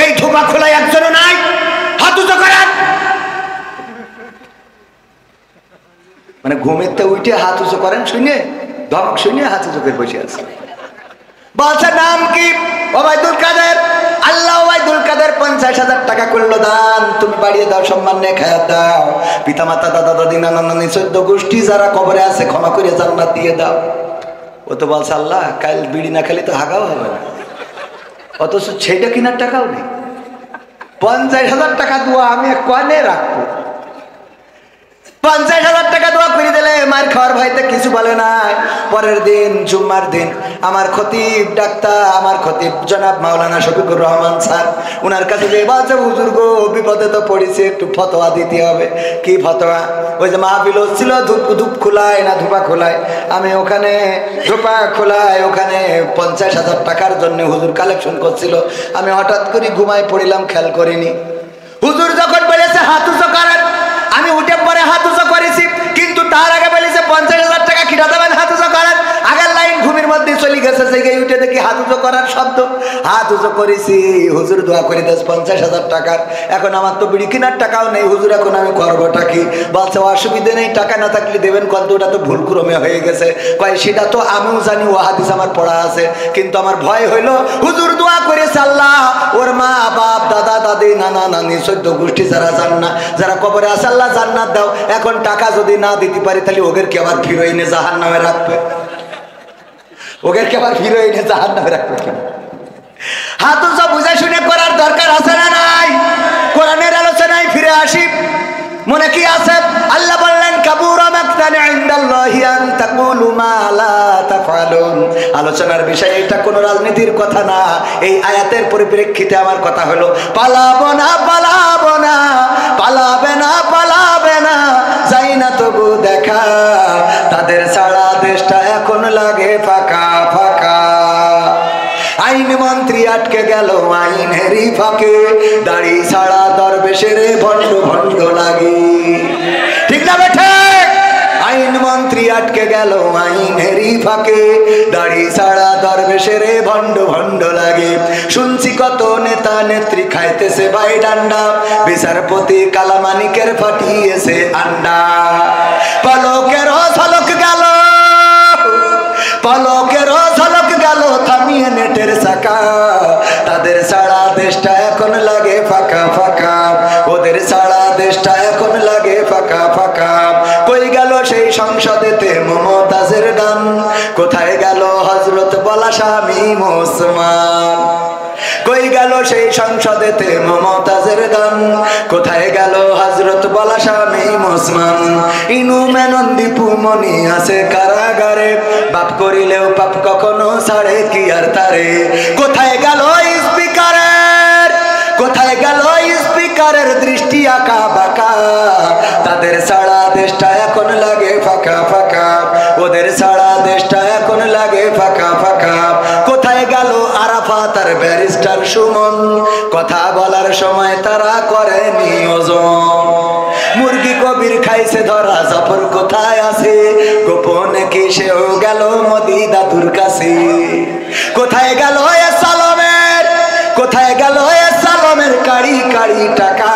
এই ধোপা খোলায় একজনও নাই, হাত উঁচু করেন। মানে ঘুমেতে উঠে হাত উঁচু করেন শুনে, ধমক শুনে হাত উঁচু করে বসে আছে। বলছে নাম কি? ওবায়দুল কাদের। আল্লাহ ওবায়দুল কাদের 50,000 টাকা করলো দান, তুমি বাড়িয়ে দাও, সম্মান নিয়ে খায়া দাও। পিতা মাতা দাদা দাদি নানা নানি 14 গোষ্ঠী যারা কবরে আছে ক্ষমা করে জান্নাত দিয়ে দাও। ও তো বলছে আল্লাহ কাল বিড়ি না খেলে তো হাগাও হবে না, অথচ ছেলে কিনার টাকাও নেই। 50,000 টাকা দোয়া আমি কনে রাখবো? 50,000 টাকা দোয়া করে দিলে মার খাওয়ার ভাইতে কিছু বলে না। পরের দিন জুম্মার দিন আমার খতিব ডাক্তার, আমার খতিব জনাব মাওলানা শফিকুর রহমান স্যার, ওনার কাছে যে বলছে হুজুর গো বিপদে তো পড়েছে, একটু ফতোয়া দিতে হবে। কি ফতোয়া? ওই যে মাহফিল হচ্ছিল ধূপ খোলায় না ধোপা খোলায়, আমি ওখানে ধোপা খোলায় ওখানে 50,000 টাকার জন্য হুজুর কালেকশন করছিল। আমি হঠাৎ করে ঘুমায় পড়িলাম, খেয়াল করিনি। হুজুর যখন বলেছে হাত উঁচু করেন, আমি উঠে পরে হাত উঁচু করেছি, কিন্তু তার আগে বলেছে 50,000 টাকা কিনা দেবেন, হাত উঁচু করেন। আগের লাইন ঘুমের মধ্যে চলে গেছে, সেই উঠে দেখি হাত উঁচু করার শব্দ। হাত উঁচু করেছি, হুজুর দোয়া করে দেশ 50,000 টাকার। এখন আমার তো বিড়ি কেনার টাকাও নেই হুজুর, এখন আমি করবোটা কি? বলছে অসুবিধে নেই, টাকা না থাকলে দেবেন কত, ওটা তো ভুল ক্রমে হয়ে গেছে। কয় সেটা তো আমিও জানি, ও হাদিস আমার পড়া আছে, কিন্তু আমার ভয় হইলো হুজুর দোয়া করেছে আল্লাহ ওর মা বাপ দাদা দাদি নানা নানি 14 গোষ্ঠী যারা জান্নাত, যারা কবরে আছে আল্লাহ জান্নাত দাও। এখন টাকা যদি না দিতে পারি তাহলে ওদেরকে আবার ফিরোইনে জাহান্নামে রাখবে, ওদেরকে আবার ফিরোইনে জাহান্নামে রাখবে। হাত উঁচু বুঝে শুনে করার দরকার আছে না নাই? কোরআনের আলোচনায় ফিরে আসি। মনে কি আছে? আল্লাহ বললেন কাবুরা মাকতান ইনদাল্লাহি আন তাকুলু মা লা তাফআলুন। আলোচনার বিষয় এটা কোনো রাজনীতির কথা না। এই আয়াতের পরিপ্রেক্ষিতে আমার কথা হলো পালাবো না, পালাবো না, পালাবে না, পালাবে না, যাই না তবু দেখা, তাদের সারা দেশটা এখন লাগে ফাঁকা ফাঁকা। আইন মন্ত্রী আটকে গেল আইনেরই ফাঁকে, দাড়ি ছাড়া দরবেশের ভণ্ড ভণ্ড লাগে। ঠিক না বেঠে? আইন মন্ত্রী আটকে গেল আইনেরই ফাঁকে, দাড়ি ছাড়া দরবেশের ভণ্ড ভণ্ড লাগে। শুনছি কত নেতা নেত্রী খাইতেছে ভাই ডান্ডা, বিচারপতি কালামানিকের ফাটিয়েছে আন্ডা। পলকের ঝলক গেল, পলকের ঝলক গেল থামিয়ে নেটের চাকা, তাদের সারা দেশটা এখন লাগে ফাঁকা ফাঁকা, ওদের সারা দেশটা এখন লাগে ফাঁকা ফাঁকা। কই গেল সেই সংসদেতে মমতাজের গান, কোথায় গেল হযরত বলা স্বামী ওসমান? কই গেল সেই সংসদেতে মমতাজের গান, কোথায় গেল হযরত বলা স্বামী ওসমান? ইনু মেনন দীপু মনি আছে কারাগারে, বাপ করিলেও পাপ কখনো ছাড়ে কি আর তারে? কোথায় গেল স্পিকারের, কোথায় গেল স্পিকারের দৃষ্টি আঁকা বাঁকা, তাদের সারা দেশটা এখন লাগে ফাঁকা ফাঁকা, ওদের সারা দেশটা এখন লাগে ফাঁকা ফাঁকা। কোথায় গেল আরাফাত আর ব্যারিস্টার সুমন, কথা বলার সময় তারা করে নিয়োজন? মুরগি কবির খাইছে ধরা, জাফর কোথায় আছে? গোপনে কি সেও গেল মোদি দাদুর কাছে? কোথায় গেল এ সালমের, কোথায় গেল এ সালমের কাড়ি কাড়ি টাকা,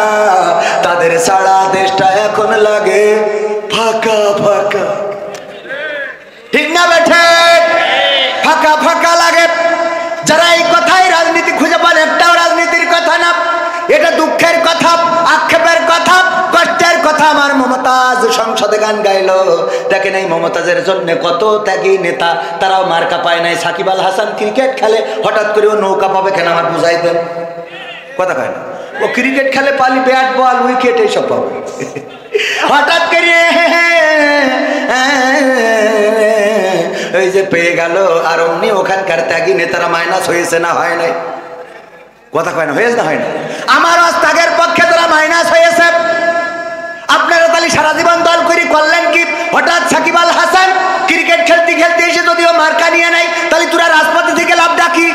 তাদের সারা দেশটা এখন লাগে ফাঁকা ফাঁকা। ঠিক না বেঠে? ফাঁকা ফাঁকা লাগে। যারা এই কথাই রাজনীতি খুঁজে পান, একটাও রাজনীতির কথা না, এটা দুঃখের কথা, আক্ষেপের কথা, কষ্টের কথা। আমার সংসদে গান গাইলো। দেখেন এই মমতাজের জন্য কত ত্যাগী নেতা, তারাও মার্কা পায় নাই। সাকিব আল হাসান ক্রিকেট খেলে, হঠাৎ করে ও নৌকা পাবে কেন আমার বুঝাই দেন, কথা কয় না। ও ক্রিকেট খেলে পালি ব্যাট বল উইকেট এইসব পাবে, হঠাৎ করে এই যে পেয়ে গেল। আর অমনি ওখানকার ত্যাগী নেতারা মাইনাস হয়েছে না হয় নাই, কথা কয় না, হয়েছে না হয় না। আমার ত্যাগের পক্ষে তারা মাইনাস হয়েছে। আপনারা তাহলে সারা জীবন দল করে করলেন কি? হঠাৎ সাকিব আল হাসান ক্রিকেট খেলতে খেলতে এসে যদিও মার্কা নিয়ে নাই, তাহলে তোরা রাজপথে থেকে লাভ ডাকি,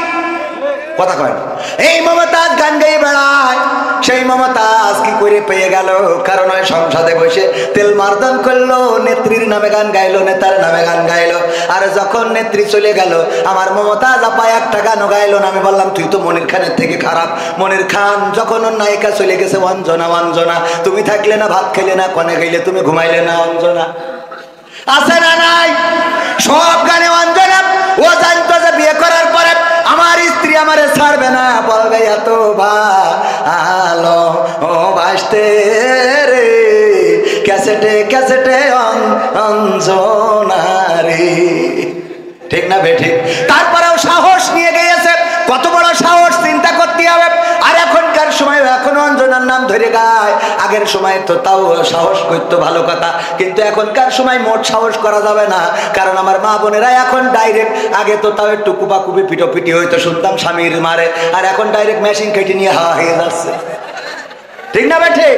কথা কয় না। এই মমতাজ গান গাইয়ে বেড়ায়, সেই মমতাজ কি করে পেয়ে গেল? কারণ ওই সংসদে বসে তেল মারদান করলো, নেত্রীর নামে গান গাইলো, নেতার নামে গান গাইলো। আর যখন নেত্রী চলে গেল, আমার মমতাজ আপা একটা গানও গাইলো না। আমি বললাম তুই তো মনির খানের থেকে খারাপ। মনির খান যখন ওর নায়িকা চলে গেছে, অঞ্জনা অঞ্জনা তুমি থাকলে না ভাত খেলে না, কনে গেলে তুমি ঘুমাইলে না, অঞ্জনা আছে না নাই? সব গানে অঞ্জনা। ও জানতো যে বিয়ে করার পরে আমার স্ত্রী আমারে ছাড়বে না, বলবে এত ভালো ও বাসতে রে, ক্যাসেটে ক্যাসেটে অঞ্জনারে, ঠিক না বেঠিক? তারপরেও সাহস নিয়ে গিয়েছে, কত বড় সাহস চিন্তা করতে হবে। আর এখনকার সময় এখন অঞ্জনার নাম ধরে গায়, আগের সময় তো তাও সাহস করতো, ভালো কথা। কিন্তু এখনকার সময় মোট সাহস করা যাবে না, কারণ আমার মা বোনেরা এখন ডাইরেক্ট, আগে তো তাও একটু কুপাকুপি পিটোপিটি হইতো, শুনতাম স্বামীর মারে, আর এখন ডাইরেক্ট মেশিন কেটে নিয়ে হাওয়া হয়ে যাচ্ছে, ঠিক না বেঠে?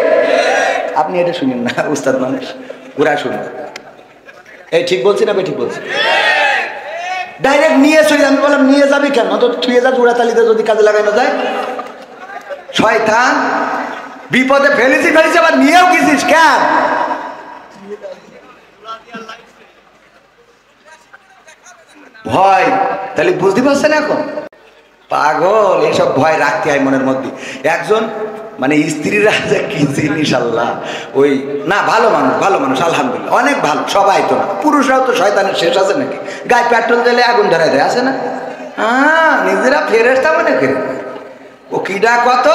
আপনি এটা শুনেন না, উস্তাদ মানুষ, ওরা শুনুন। এই ঠিক বলছি না বেঠিক বলছি? ডাইরেক্ট নিয়ে চলে। আমি বললাম নিয়ে যাবি কেন? তো থুয়ে যা, জোড়াতালিতে যদি কাজে লাগানো যায়। শয়তান, বিপদে ফেলেছি আবার নিয়েও গেছিস কেন? ভয়, তাহলে বুঝতে পারছেন এখন? পাগল, এইসব ভয় রাখতে হয় মনের মধ্যে। একজন মানে স্ত্রীরা যে কি জিনিস আল্লাহ, ওই না ভালো মানুষ, ভালো মানুষ আলহামদুলিল্লাহ, অনেক ভালো, সবাই তো না, পুরুষরাও তো শয়তানের শেষ আছে নাকি? গায়ে পেট্রোল দিলে আগুন ধরাই দেয়, আছে না? হ্যাঁ, নিজেরা ফেরেশতা মনে করে। ও কিডা কত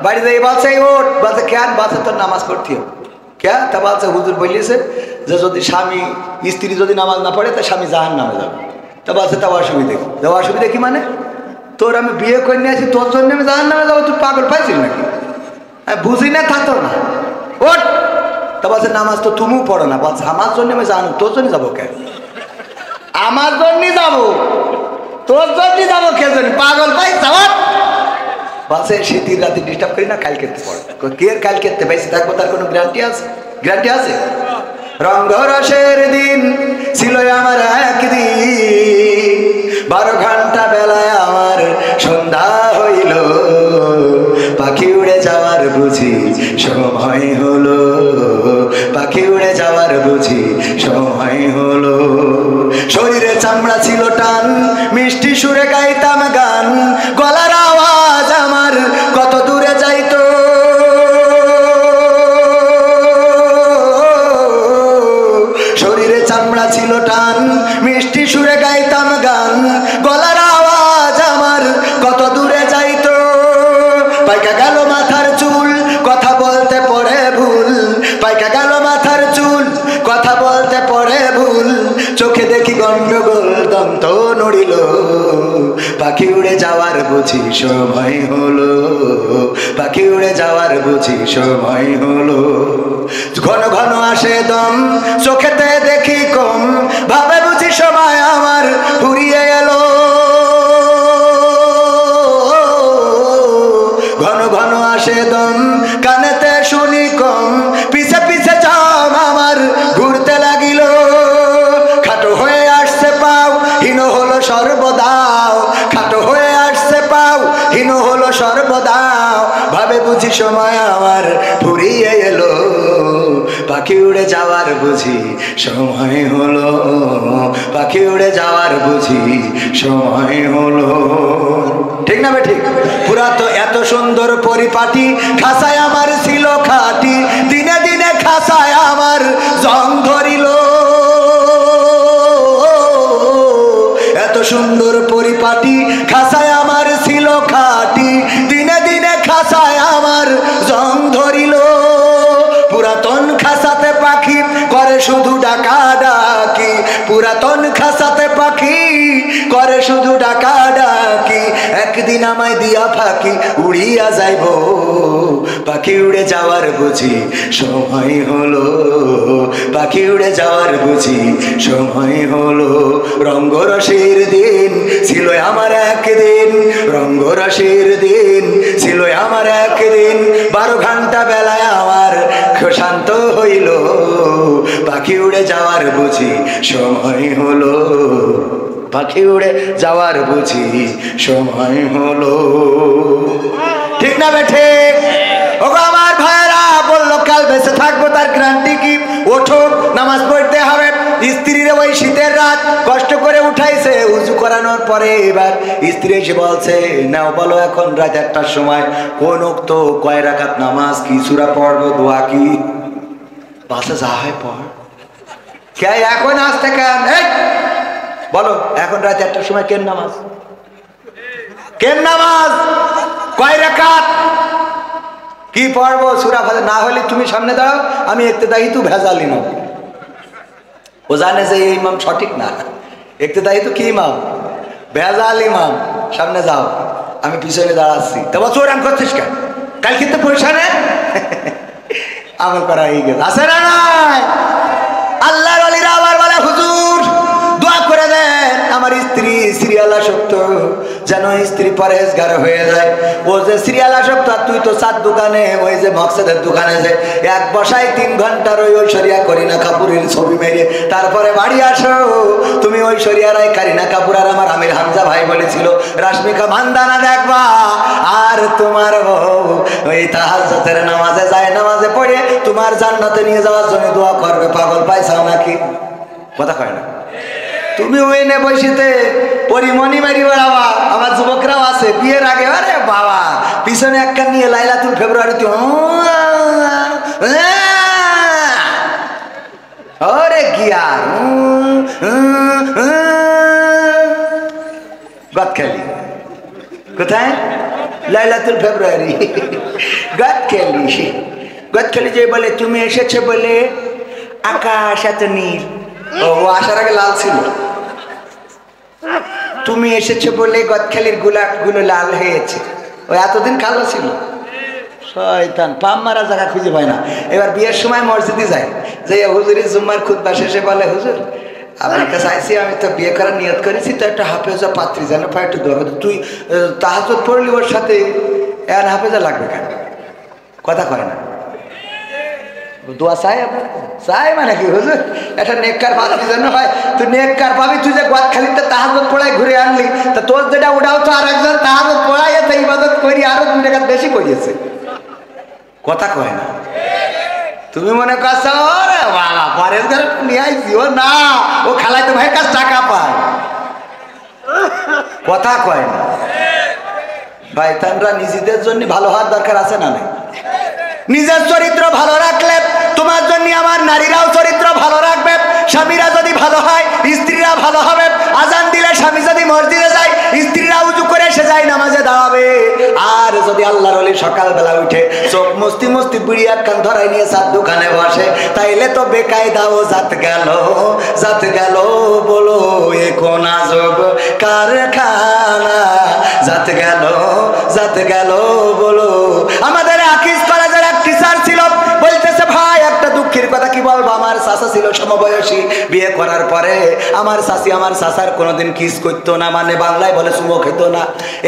বাড়িতে বলছে ওট, বলছে কেন? বলছে তোর নামাজ পড়তে হবে। কে? তা বলছে হুজুর বলিয়েছে যে যদি স্বামী স্ত্রী যদি নামাজ না পড়ে তা স্বামী জাহান্নামে যাবে। তা বলছে তা অসুবিধে কি? অসুবিধা কি মানে? তোর আমি বিয়ে করে নিয়ে আসি, তোর জন্য আমি জাহান্নামে যাবো? তুই পাগল পাইছিস নাকি? বুঝি না থাকতো না, ওট। তা বলছে নামাজ তো তুমিও পড়ো না। বলছে আমার জন্য আমি জানো, তোর জন্য যাবো কেন? আমার জন্য যাবো, তোর জন্য যাবো কে জন্য? পাগল পাই যাওয়ার। বলছে শীতের রাতে ডিস্টার্ব করি না, কাল কেটে পড়ে। কে কাল কেটে পাইছি থাকবো, তার কোনো গ্যারান্টি আছে? গ্যারান্টি আছে? রঙ্গরসের দিন ছিল আমার একদিন, 12 ঘন্টা বেলায় আমার সন্ধ্যা হইল, পাখি উড়ে যাওয়ার বুঝি সময় হলো, পাখি উড়ে যাওয়ার বুঝি সময় হলো। শরীরে চামড়া ছিল টান, মিষ্টি সুরে গাইতাম গান, গলার আওয়াজ আমার কত দূরে যাইতো। শরীরে চামড়া ছিল টান, মিষ্টি সুরে গাইতাম গান, গলার আওয়াজ আমার কত দূরে যাইতো। পাইকা গেল মাথার চুল, কথা বলতে পড়ে ভুল, পাইকা গেল মাথার চুল, কথা বলতে পড়ে ভুল, চোখে দেখি গন্ডগোল, দন্ত নড়িল, পাখি উড়ে যাওয়ার বুঝি সময় হলো, পাখি উড়ে যাওয়ার বুঝি সময় হলো। ঘন ঘন আসে দম, চোখেতে দেখি কম, ভাবে বুঝি সময় আমার ফুরিয়ে এলো। ঘন ঘন আসে দম, কানেতে শুনি কম, পিছে পিছে চাম আমার ঘুরতে লাগিল। খাটো হয়ে আসছে পাও, হীন হলো সর্বদাও, খাটো হয়ে আসছে পাও, হীন হলো সর্বদাও, ভাবে বুঝি সময় আমার ফুরিয়ে এলো, পাখি উড়ে যাওয়ার বুঝি সময় হলো, পাখি উড়ে যাওয়ার বুঝি সময় হলো। ঠিক না বে ঠিক? পুরা তো এত সুন্দর পরিপাটি, খাসায় আমার ছিল খাটি, দিনে দিনে খাসায় আমার জং ধরিল। এত সুন্দর পরিপাটি, খাসায় আমার ছিল খাটি, দিনে দিনে খাসায় আমার জং ধরিল। পুরাতন খাসাতে পুরাতন খাসাতে পাখি করে শুধু ডাকা ডাকি, একদিন আমায় দিয়া ফাঁকি উড়িয়া যাইব, পাখি উড়ে যাওয়ার বুঝি সময় হলো, পাখি উড়ে যাওয়ার বুঝি সময় হলো। রঙ্গরসের দিন ছিল আমার একদিন, রঙ্গরসের দিন ছিল আমার একদিন, 12 ঘন্টা বেলায় আমার শান্ত হইল, পাখি উড়ে যাওয়ার বুঝি সময় হলো, পাখি উড়ে যাওয়ার বুঝি সময় হলো। ঠিক না বেঠে? ওগো আমার ভাইরা, বললো কাল বেঁচে থাকবো তার গ্যারান্টি কি? ওঠো, নামাজ পড়তে হবে। স্ত্রীর ওই শীতের রাত কষ্ট করে উঠাইছে, উজু করানোর পরে এবার স্ত্রী এসে বলছে, নাও বলো এখন রাত 1টার সময় কোন ওক্ত কয় রাকাত নামাজ, কি সূরা পড়বো, দোয়া কি? বাসে যা হয় পড়, কে এখন আসতে কেন? বলো এখন রাত 1টার সময় কেন নামাজ, কেন নামাজ, কয় রাকাত, কি পড়বো? সূরা ফাতিহা। না হলে তুমি সামনে দাঁড়াও, আমি ইক্তেদাই তো ভেজাল ইমাম। ও জানে যে এই ইমাম সঠিক না, ইক্তেদাই তো কি ইমাম, ভেজাল ইমাম। সামনে যাও, আমি পিছনে দাঁড়াচ্ছি। তো বছর আম করছিস কেন? কাল কিন্তু পয়সা নে আমল করা হয়ে গেছে, আছে না নাই? আল্লাহর ওলিরা আবার বলে, হুজুর দোয়া করে দেন আমার স্ত্রী সিরিয়াল আসক্ত, যেন স্ত্রী পরেজগার হয়ে যায়। ও যে সিরিয়াল আসক্ত, তুই তো 4 দোকানে, ওই যে মকসেদের দোকানে যে এক বসায় 3 ঘন্টার ওই ঐশ্বরিয়া করিনা কাপুরের ছবি মেরে তারপরে বাড়ি আসো। তুমি ঐশ্বরিয়া রায়, কারিনা কাপুর আর আমার আমির হামজা ভাই বলেছিল রাশমিকা মান্দানা দেখবা, আর তোমার বউ ওই তাহাজ্জুদের নামাজে যায়, নামাজে পড়ে তোমার জান্নাতে নিয়ে যাওয়ার জন্য দোয়া করবে। পাগল পাইছাও নাকি? কথা কয় না? তুমি ওই নে বসিতে পরিমণি মারি বেড়াবা। আমার যুবকরাও আছে বিয়ের আগে, আরে বাবা পিছনে একটা নিয়ে লাইলাতুল ফেব্রুয়ারিতে ওরে গিয়া গদখালি, কোথায়? লাইলাতুল ফেব্রুয়ারি গদখালি। গদখালি যে বলে তুমি এসেছে বলে আকাশ এত নীল, ও আসার আগে লাল ছিল, তুমি এসেছো বলে গদখালির গোলাপগুলো লাল হয়েছে, ওই এতদিন কালো ছিল। শয়তান পাম মারা জায়গা খুঁজে পায় না। এবার বিয়ের সময় মসজিদে যায়, যে হুজুরের জুম্মার খুতবা শেষে বলে, হুজুর আমার কাছে আইসি, আমি তো বিয়ে করার নিয়ত করেছি, তো একটা হাফেজা পাত্রী যেন পায়, একটু দরকার, তুই তাহাজ্জুদ পড়লি ওর সাথে, এর হাফেজা লাগবে কেন? কথা কয় না? দোয়া চাই আপনার, চাই মানে কি হুজুর একটা নেককার পাত্রী যেন হয়। তুই নেককার পাবি, তুই যে গদখালিতে তাহাজ্জুদ পড়াই ঘুরে আনলি, তা তোর যেটা ওটাও তো আর একজন তাহাজ্জুদ পড়াই এতে ইবাদত করি আরো 2 টাকা বেশি করিয়েছে। কথা কয় না? তুমি মনে করছো ওরে বাবা পরের ঘরে নিয়ে আইছি, ও না, ও খালাইতে ভাইয়ের কাছে টাকা পায়। কথা কয় না? শয়তানরা নিজেদের জন্য ভালো হওয়ার দরকার আছে না নাই? নিজের চরিত্র ভালো রাখলে তোমার জন্য আমার নারীরাও চরিত্র ভালো রাখবে। স্বামীরা যদি ভালো হয় স্ত্রীরা ভালো হবে। আজান দিলে স্বামী যদি মসজিদে যায় স্ত্রীরা উজু করে সে যায় নামাজে দাঁড়াবে। আর যদি আল্লাহর ওলি সকালবেলা উঠে চোখ মুস্তি মুস্তি বিড়ি একখান ধরাই নিয়ে 4 দোকানে বসে, তাইলে তো বেকায়দাও জাত গেল বলো এ কোন আজব কারখানা, জাত গেল বলো। আমাদের আকিজ কলেজের এক টিচার ছিল, বলতেছে ভাই একটা দুঃখের কথা কি বলবো, আমার চাচা ছিল সমবয়সী, বিয়ে করার পরে আমার চাচি আমার চাচার কোনোদিন কিস করতো না, মানে বাংলায় বলে চুমো খেত না।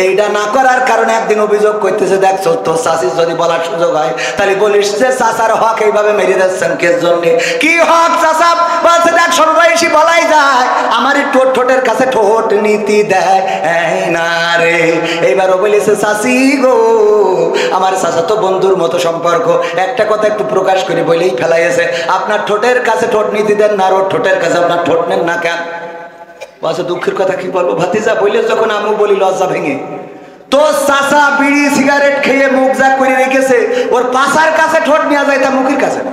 এইটা না করার কারণে একদিন অভিযোগ করতেছে, দেখছো তোর চাচির যদি বলার সুযোগ হয় তাহলে বলিস যে চাচার হক এইভাবে মেরে দিচ্ছেন কের জন্য? কি হক চাচা? বলছে দেখ সমবয়সী বলাই যায়, আমার ঠোঁটের কাছে ঠোঁট নীতি দেয় না রে। এইবারও বলেছে চাচি গো আমার চাচা তো বন্ধুর মতো সম্পর্ক, একটা কথা একটু প্রকাশ করে বলেই ফেলাইছে, আপনার ঠোঁটের কাছে ঠোঁট নীতি দেন না, আর ওর ঠোঁটের কাছে আপনার ঠোঁট নেন না কেন? বলছে দুঃখের কথা কি বলবো ভাতিজা, বললে যখন আমি বলি লজ্জা ভেঙে, তোর চাচা বিড়ি সিগারেট খেয়ে মুখ যা করে রেখেছে, ওর পাশার কাছে ঠোঁট নেওয়া যায় তা মুখের কাছে না।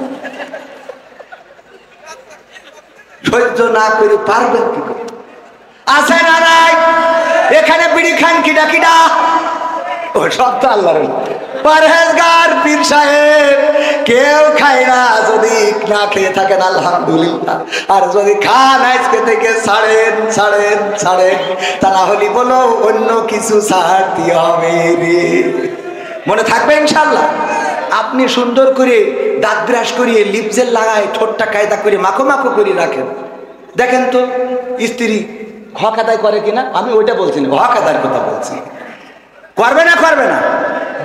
সহ্য না করে পারবেন কি করে? আছে না নাই? এখানে বিড়ি খান কিডা কিডা? ও সব তো আল্লাহর পরহেজগার পীর সাহেব, কেউ খায় না। যদি না খেয়ে থাকেন আলহামদুলিল্লাহ, আর যদি খান আজকে থেকে ছাড়েন ছাড়েন ছাড়েন, তা না হলে বলো অন্য কিছু ছাড়তে হবে রে। মনে থাকবে ইনশাল্লাহ। আপনি সুন্দর করে দাঁত ব্রাশ করিয়ে লিপ জেল লাগায় ঠোঁটটা কায়দা করে মাখো মাখো করে রাখেন। দেখেন তো স্ত্রী হক আদায় করে কিনা, আমি ওইটা বলছি না, হক আদায়ের কথা বলছি। করবে না করবে না,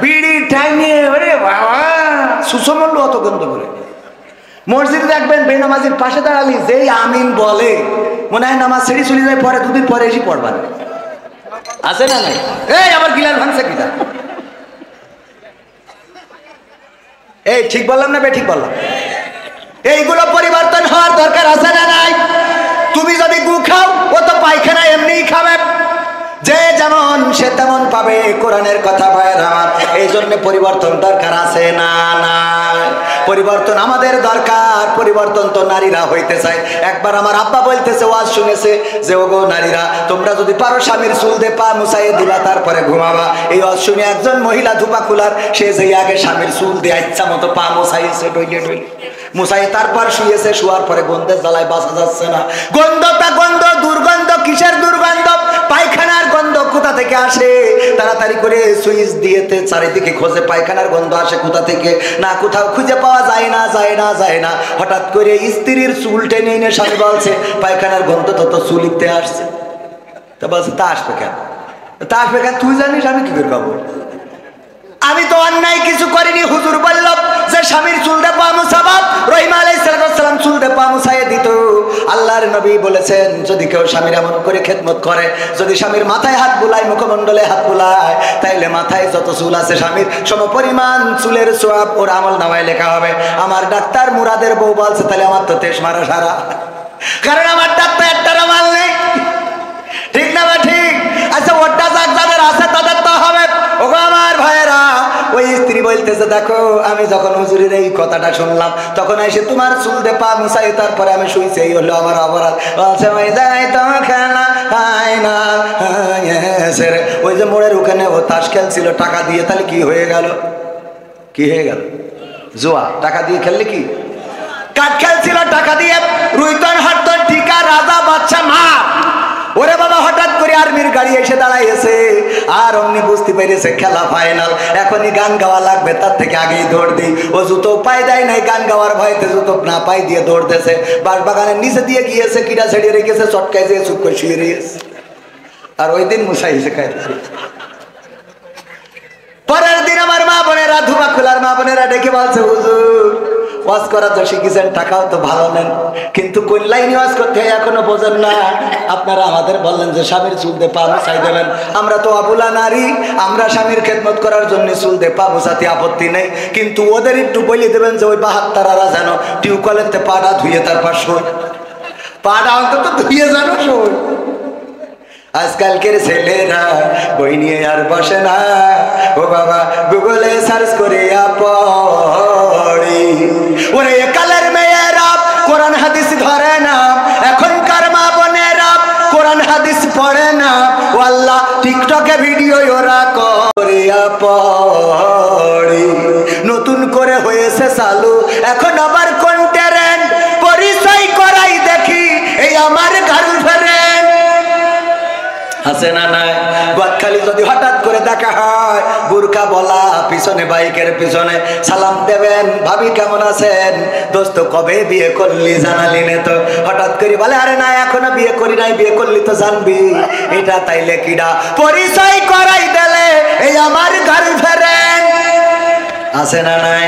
বিড়ি টাইমে ওরে বাবা সুসমল্য অত গন্ধ করে। মসজিদে দেখবেন বেনামাজির পাশে দাঁড়ালি যেই আমিন বলে মনে হয় নামাজ ছেড়ে চলে যায়, পরে দুদিন পরে এসে পড়বার আছে না নাই? এই আমার গিলার ভাঙছে কিনা, এই ঠিক বললাম না বে ঠিক বললাম? এইগুলো পরিবর্তন হওয়ার দরকার আছে না নাই? তুমি যদি গু খাও ও তো পায়খানা এমনিই খাবে, যে যেমন সে তেমন পাবে। কোরআনের কথা ভাইয়ের আমার, এই জন্য পরিবর্তন দরকার আছে না না? পরিবর্তন আমাদের দরকার। পরিবর্তন তো নারীরা হইতে চায়। একবার আমার আব্বা বলতেছে, ওয়াজ শুনেছে যে ওগো নারীরা, তোমরা যদি পারো স্বামীর চুল দিয়ে পা মুছাইয়ে দিবা তারপরে ঘুমাবা। এই ওয়াজ শুনে একজন মহিলা ধুপা খুলার, সে যে আগে স্বামীর চুল দিয়ে ইচ্ছা মতো পা মুছাইছে, ডইলে ডইলে মুছাই তারপর শুয়েছে, শোয়ার পরে গন্ধের জ্বালায় বাঁচা যাচ্ছে না। গন্ধটা গন্ধ, দুর্গন্ধ কিসের দুর্গন্ধ? পায়খানার গন্ধ কোথা থেকে আসে? তাড়াতাড়ি করে সুইচ দিয়েতে চারিদিকে খোঁজে পায়খানার গন্ধ আসে কোথা থেকে, না কোথাও খুঁজে পাওয়া যায় না যায় না যায় না। হঠাৎ করে স্ত্রীর চুল টেনে এনে স্বামী বলছে পায়খানার গন্ধ তো চুলিতে আসছে। তো বলছে তা আসবে কেন? তা আসবে কেন তুই জানিস, আমি কি করে খাবো? আমি তো অন্যায় কিছু করিনি। হুজুর বলল যে স্বামীর চুল দিয়ে পা মুছাবা, রহিম আলাইহিস সালাম চুল দিয়ে পা মুছাইয়ে দিত। আল্লাহর নবী বলেছেন যদি কেউ স্বামীর এমন করে খেদমত করে, যদি স্বামীর মাথায় হাত বুলায়, মুখমণ্ডলে হাত বুলায়, তাইলে মাথায় যত চুল আছে স্বামীর সমপরিমাণ চুলের সওয়াব ওর আমল নামায় লেখা হবে। আমার ডাক্তার মুরাদের বউ বলছে তাহলে আমার তো তেজ মারা সারা, কারণ আমার ডাক্তার একটা রুমাল নেই। ঠিক না বা ঠিক? আচ্ছা ওটা যাক যাদের আছে তাদের তো হবে। ওগো আমার ভাইয়েরা, ওই স্ত্রী বলতেছে দেখো আমি যখন হুজুরের এই কথাটা শুনলাম তখন এসে তোমার চুল দিয়ে পা মুছাই তারপরে আমি শুইছি, এই হলো আমার অপরাধ। বলছে ওই যাই তো খেলা হয় না। ওই যে মোড়ের ওখানে ও তাস খেলছিল টাকা দিয়ে, তাহলে কি হয়ে গেল? কি হয়ে গেল? জুয়া। টাকা দিয়ে খেললে কি? কাঠ খেলছিল টাকা দিয়ে, রুইতন হাটতন টিকা রাজা বাচ্চা মা। ওরে বাবা হঠাৎ করে আর্মির গাড়ি এসে দাঁড়াইছে, আর অমনি বুঝতে পেরেছে খেলা ফাইনাল, এখনই গান গাওয়া লাগবে, তার থেকে আগেই দৌড় দিই। ও জুতো পাই দেয় নাই, গান গাওয়ার ভয়তে জুতো না পাই দিয়ে দৌড়তেছে। বাঁশবাগানের নিচে দিয়ে গিয়েছে, কিটা ছেড়িয়ে রেখেছে, চটকায় যেয়ে চুপ করে শুয়ে রয়েছে। আর ওই দিন মুছাইছে খাই। পরের দিন আমার মা বোনেরা, ধুমা খোলার মা বোনেরা ডেকে বলছে হুজুর ওয়াজ করা তো শিখেছেন, টাকাও তো ভালো নেন, কিন্তু কোন লাইনে ওয়াজ করতে হয় এখনো বোঝেন না। আপনারা আমাদের বললেন যে স্বামীর চুল দিয়ে পা মুছাই দেবেন, আমরা তো অবলা নারী, আমরা স্বামীর খেদমত করার জন্য চুল দিয়ে পা মুছাতে আপত্তি নেই, কিন্তু ওদের একটু বলে দেবেন যে ওই বাহাত্তারা যেন টিউবওয়েলের পাটা ধুয়ে তারপর শোয়, পাটা অন্তত ধুয়ে যেন শোয়। আজকালকের ছেলেরা বই নিয়ে আর বসে না, ও বাবা গুগলে সার্চ করে পড়ি। ওরে কালের মেয়েরা কোরআন হাদিস ধরে না, এখনকার মা বোনেরা কোরআন হাদিস পড়ে না। ও আল্লাহ টিকটকে ভিডিও ওরা করে পড়ি। নতুন করে হয়েছে চালু এখন আবার কোন ট্রেন্ড, পরিচয় করাই দেখি এই আমার গার্লফ্রেন্ড। আছে না নাই? গদখালি যদি হঠাৎ করে দেখা হয়, বুরকা বলা, পিছনে বাইকের পিছনে সালাম দেবেন, ভাবি কেমন আছেন, দোস্ত কবে বিয়ে করলি জানালি না তো, হঠাৎ করে বলে আরে না এখনো বিয়ে করি নাই, বিয়ে করলি তো জানবি। এটা তাইলে কিডা পরিচয় করাই দিলে এই আমার গার্লফ্রেন্ড। আছে না নাই?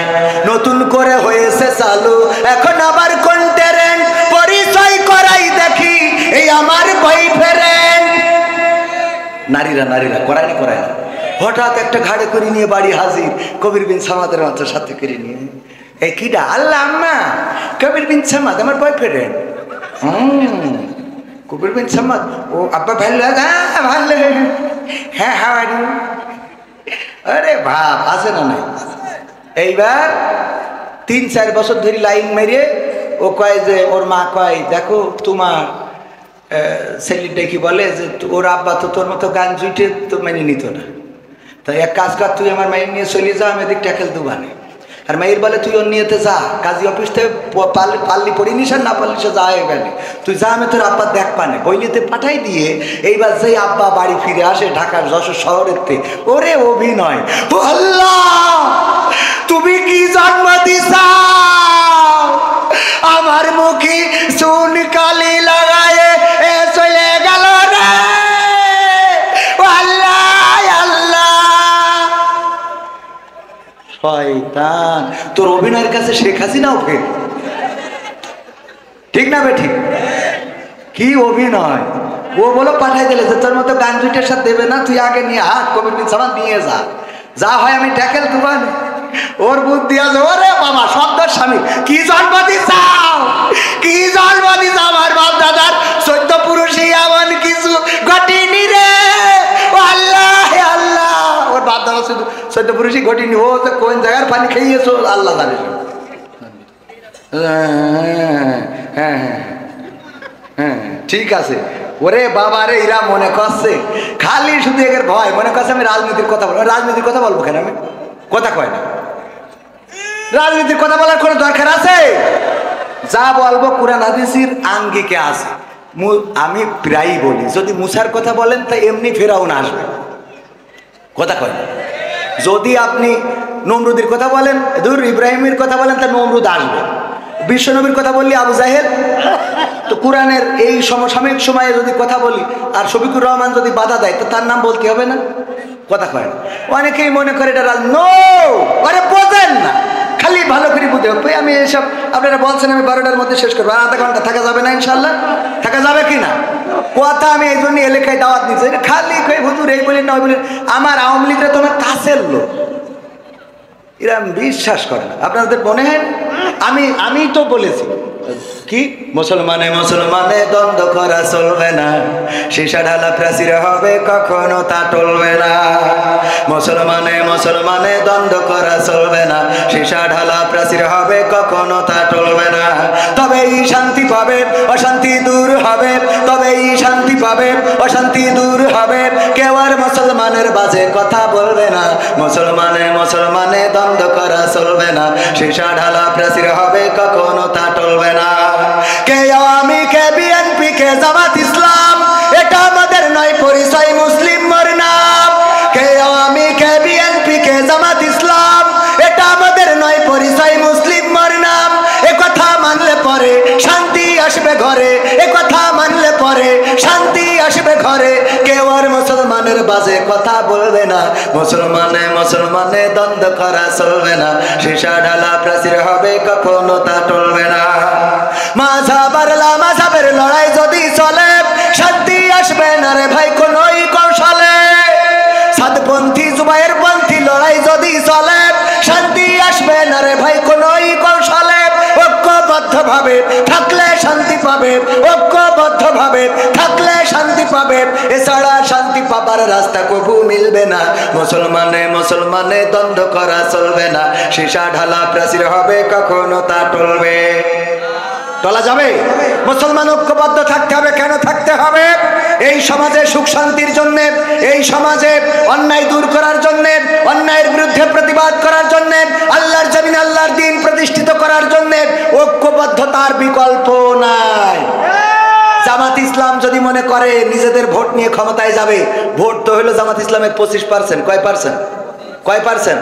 নতুন করে হয়েছে চালু এখন আবার কোন ট্রেন্ড, পরিচয় করাই দেখি এই আমার বয়ফ্রেন্ড। নারীরা নারীরা করায় না করায় না। হঠাৎ একটা ঘাড়ে করে নিয়ে বাড়ি হাজির, কবির বিন সামাদের মাত্র সাথে করে নিয়ে, এই কিডা? আল্লাহ আম্মা, কবির বিন সামাদ আমার বয়ফ্রেন্ড। কবির বিন সামাদ, ও আব্বা ভালো? ভালো। হ্যাঁ হাওয়া। আরে ভাব, আছে না নাই? এইবার 3-4 বছর ধরে লাইন মেরে ও কয় যে ওর মা কয় দেখো তোমার ছেলেটা কি বলে যে ওর আব্বা তো তোর মতো গান জুইটে তো মেনে নিত না, তাই এক কাজ কর তুই আমার মাইন নিয়ে চলে যাও, আমি এদিক ট্যাকেল দুবানে। আর মায়ের বলে তুই ওর নিয়েতে যা, কাজী অফিস থেকে পাল্লি পড়ি নিস আর না পারলি সে যা এখানে, তুই যা, আমি তোর আব্বা দেখ পানে বইলিতে পাঠাই দিয়ে। এইবার সেই আব্বা বাড়ি ফিরে আসে ঢাকার যশোর শহরের থেকে, ওরে অভিনয়, ও আল্লাহ তুমি কি জন্ম দিছাও, আমার মুখে চুন কালি লাগায় এ চলে গেল রে, ও আল্লাহ আল্লাহ। শয়তান, তোর অভিনয়ের কাছে শেখ হাসিনাও ফেল, ঠিক না বে ঠিক? কি অভিনয়, ও বলো পাঠাই দিলে যে তোর মতো গান দুইটার সাথে দেবে না, তুই আগে নিয়ে হাত কমিটি সামান নিয়ে যা, যা হয় আমি ট্যাকেল তোমার। ওর বুদ্ধি আছে, ওরে বাবা শব্দের স্বামী, কি জন্ম দিছাও, কি জন্ম দিছাও, আমার বাপ দাদার 14 পুরুষই এমন কিছু ঘটেনি রে, ও আল্লাহ আল্লাহ। ওর বাপ দাদা শুধু 14 পুরুষই ঘটেনি, ও তো কোন জায়গার পানি খেয়েছো আল্লাহ জানে। হ্যাঁ হ্যাঁ ঠিক আছে। ওরে বাবা রে, এরা মনে করছে খালি শুধু এর ভয়, মনে করছে আমি রাজনীতির কথা বলবো। রাজনীতির কথা বলবো কেন, আমি কথা কয় না, রাজনীতির কথা বলার কোনো দরকার আছে? যা বলবো কুরআন হাদিসের আঙ্গিকে আছে। আমি প্রায়ই বলি, যদি মুসার কথা বলেন তাই এমনি ফেরাউন আসবে, কথা কয় না। যদি আপনি নমরুদের কথা বলেন, দূর ইব্রাহিমের কথা বলেন, তা নমরুদ আসবে। বিশ্বনবীর কথা বললি আবু জাহেল। তো কোরআনের এই সমসাময়িক সময়ে যদি কথা বলি আর শফিকুর রহমান যদি বাধা দেয়, তো তার নাম বলতে হবে না, কথা কয় না। অনেকেই মনে করে এটা নো, আরে বোঝেন না, খালি ভালো করে বুঝতে হবে। আমি এসব আপনারা বলছেন আমি 12টার মধ্যে শেষ করবো, আধা ঘন্টা থাকা যাবে না ইনশাল্লাহ? থাকা যাবে কি না? কথা আমি এই জন্য এলাকায় দাওয়াত দিচ্ছি, খালি কই হুজুর এই বলেন না ওই বলেন। আমার আওয়ামী লীগরা তোমার কাছের লোক, এরা বিশ্বাস করে না। আপনাদের মনে হয় আমি তো বলেছি কি, মুসলমানে মুসলমানে দ্বন্দ্ব করা চলবে না, সীসা ঢালা প্রাচীর হবে কখনো তা টলবে না। মুসলমানে মুসলমানে দ্বন্দ্ব করা চলবে না, সীসা ঢালা প্রাচীর হবে কখনো তা টলবে না। তবেই শান্তি পাবে, অশান্তি দূর হবে, তবেই শান্তি পাবে, অশান্তি দূর হবে। কেউ আর মুসলমানের বাজে কথা বলবে না, মুসলমানে মুসলমানে দ্বন্দ্ব করা চলবে না, সীসা ঢালা প্রাচীর হবে কখনো তা টলবে না। কে আওয়ামী, কে বিএনপি, কে জামাত ইসলাম, এটা আমাদের নয় পরিচয়, মুসলিম মোর নাম। কে আওয়ামী, কে বিএনপি, কে জামাত ইসলাম, এটা আমাদের নয় পরিচয়, মুসলিম মোর নাম। এ কথা মানলে পরে শান্তি আসবে ঘরে, এ কথা মানলে পরে শান্তি আসবে ঘরে। কেউ আর মুসলমানের বাজে কথা বলবে না, মুসলমানে মুসলমানে দ্বন্দ্ব করা চলবে না, সীসা ঢালা প্রাচীর হবে কখনো তা টলবে না। মাঝাবের লড়াই যদি চলে, শান্তি আসবে না রে ভাই কোনই কৌশলে। সাদপন্থী জুবাইর পন্থী লড়াই যদি চলে, শান্তি আসবে না রে ভাই কোনই কৌশলে। ঐক্যবদ্ধ ভাবে থাকলে শান্তি পাবে, ঐক্যবদ্ধ ভাবে থাকলে শান্তি পাবে, এছাড়া শান্তি পাবার রাস্তা কবু মিলবে না। মুসলমানে মুসলমানে দ্বন্দ্ব করা চলবে না, সীসা ঢালা প্রাচীর হবে কখনো তা টলবে, টলা যাবে। মুসলমান ঐক্যবদ্ধ থাকতে হবে। কেন থাকতে হবে? এই সমাজে সুখ শান্তির জন্য, এই সমাজে অন্যায় দূর করার জন্য, অন্যায়ের বিরুদ্ধে প্রতিবাদ করার জন্য, আল্লাহর জমিনে আল্লাহর দ্বীন প্রতিষ্ঠিত করার জন্য ঐক্যবদ্ধতার বিকল্প নাই। জামাত ইসলাম যদি মনে করে নিজেদের ভোট নিয়ে ক্ষমতায় যাবে, ভোট তো হলো জামাত ইসলামের 25%, কয় পার্সেন্ট? কয় পার্সেন্ট?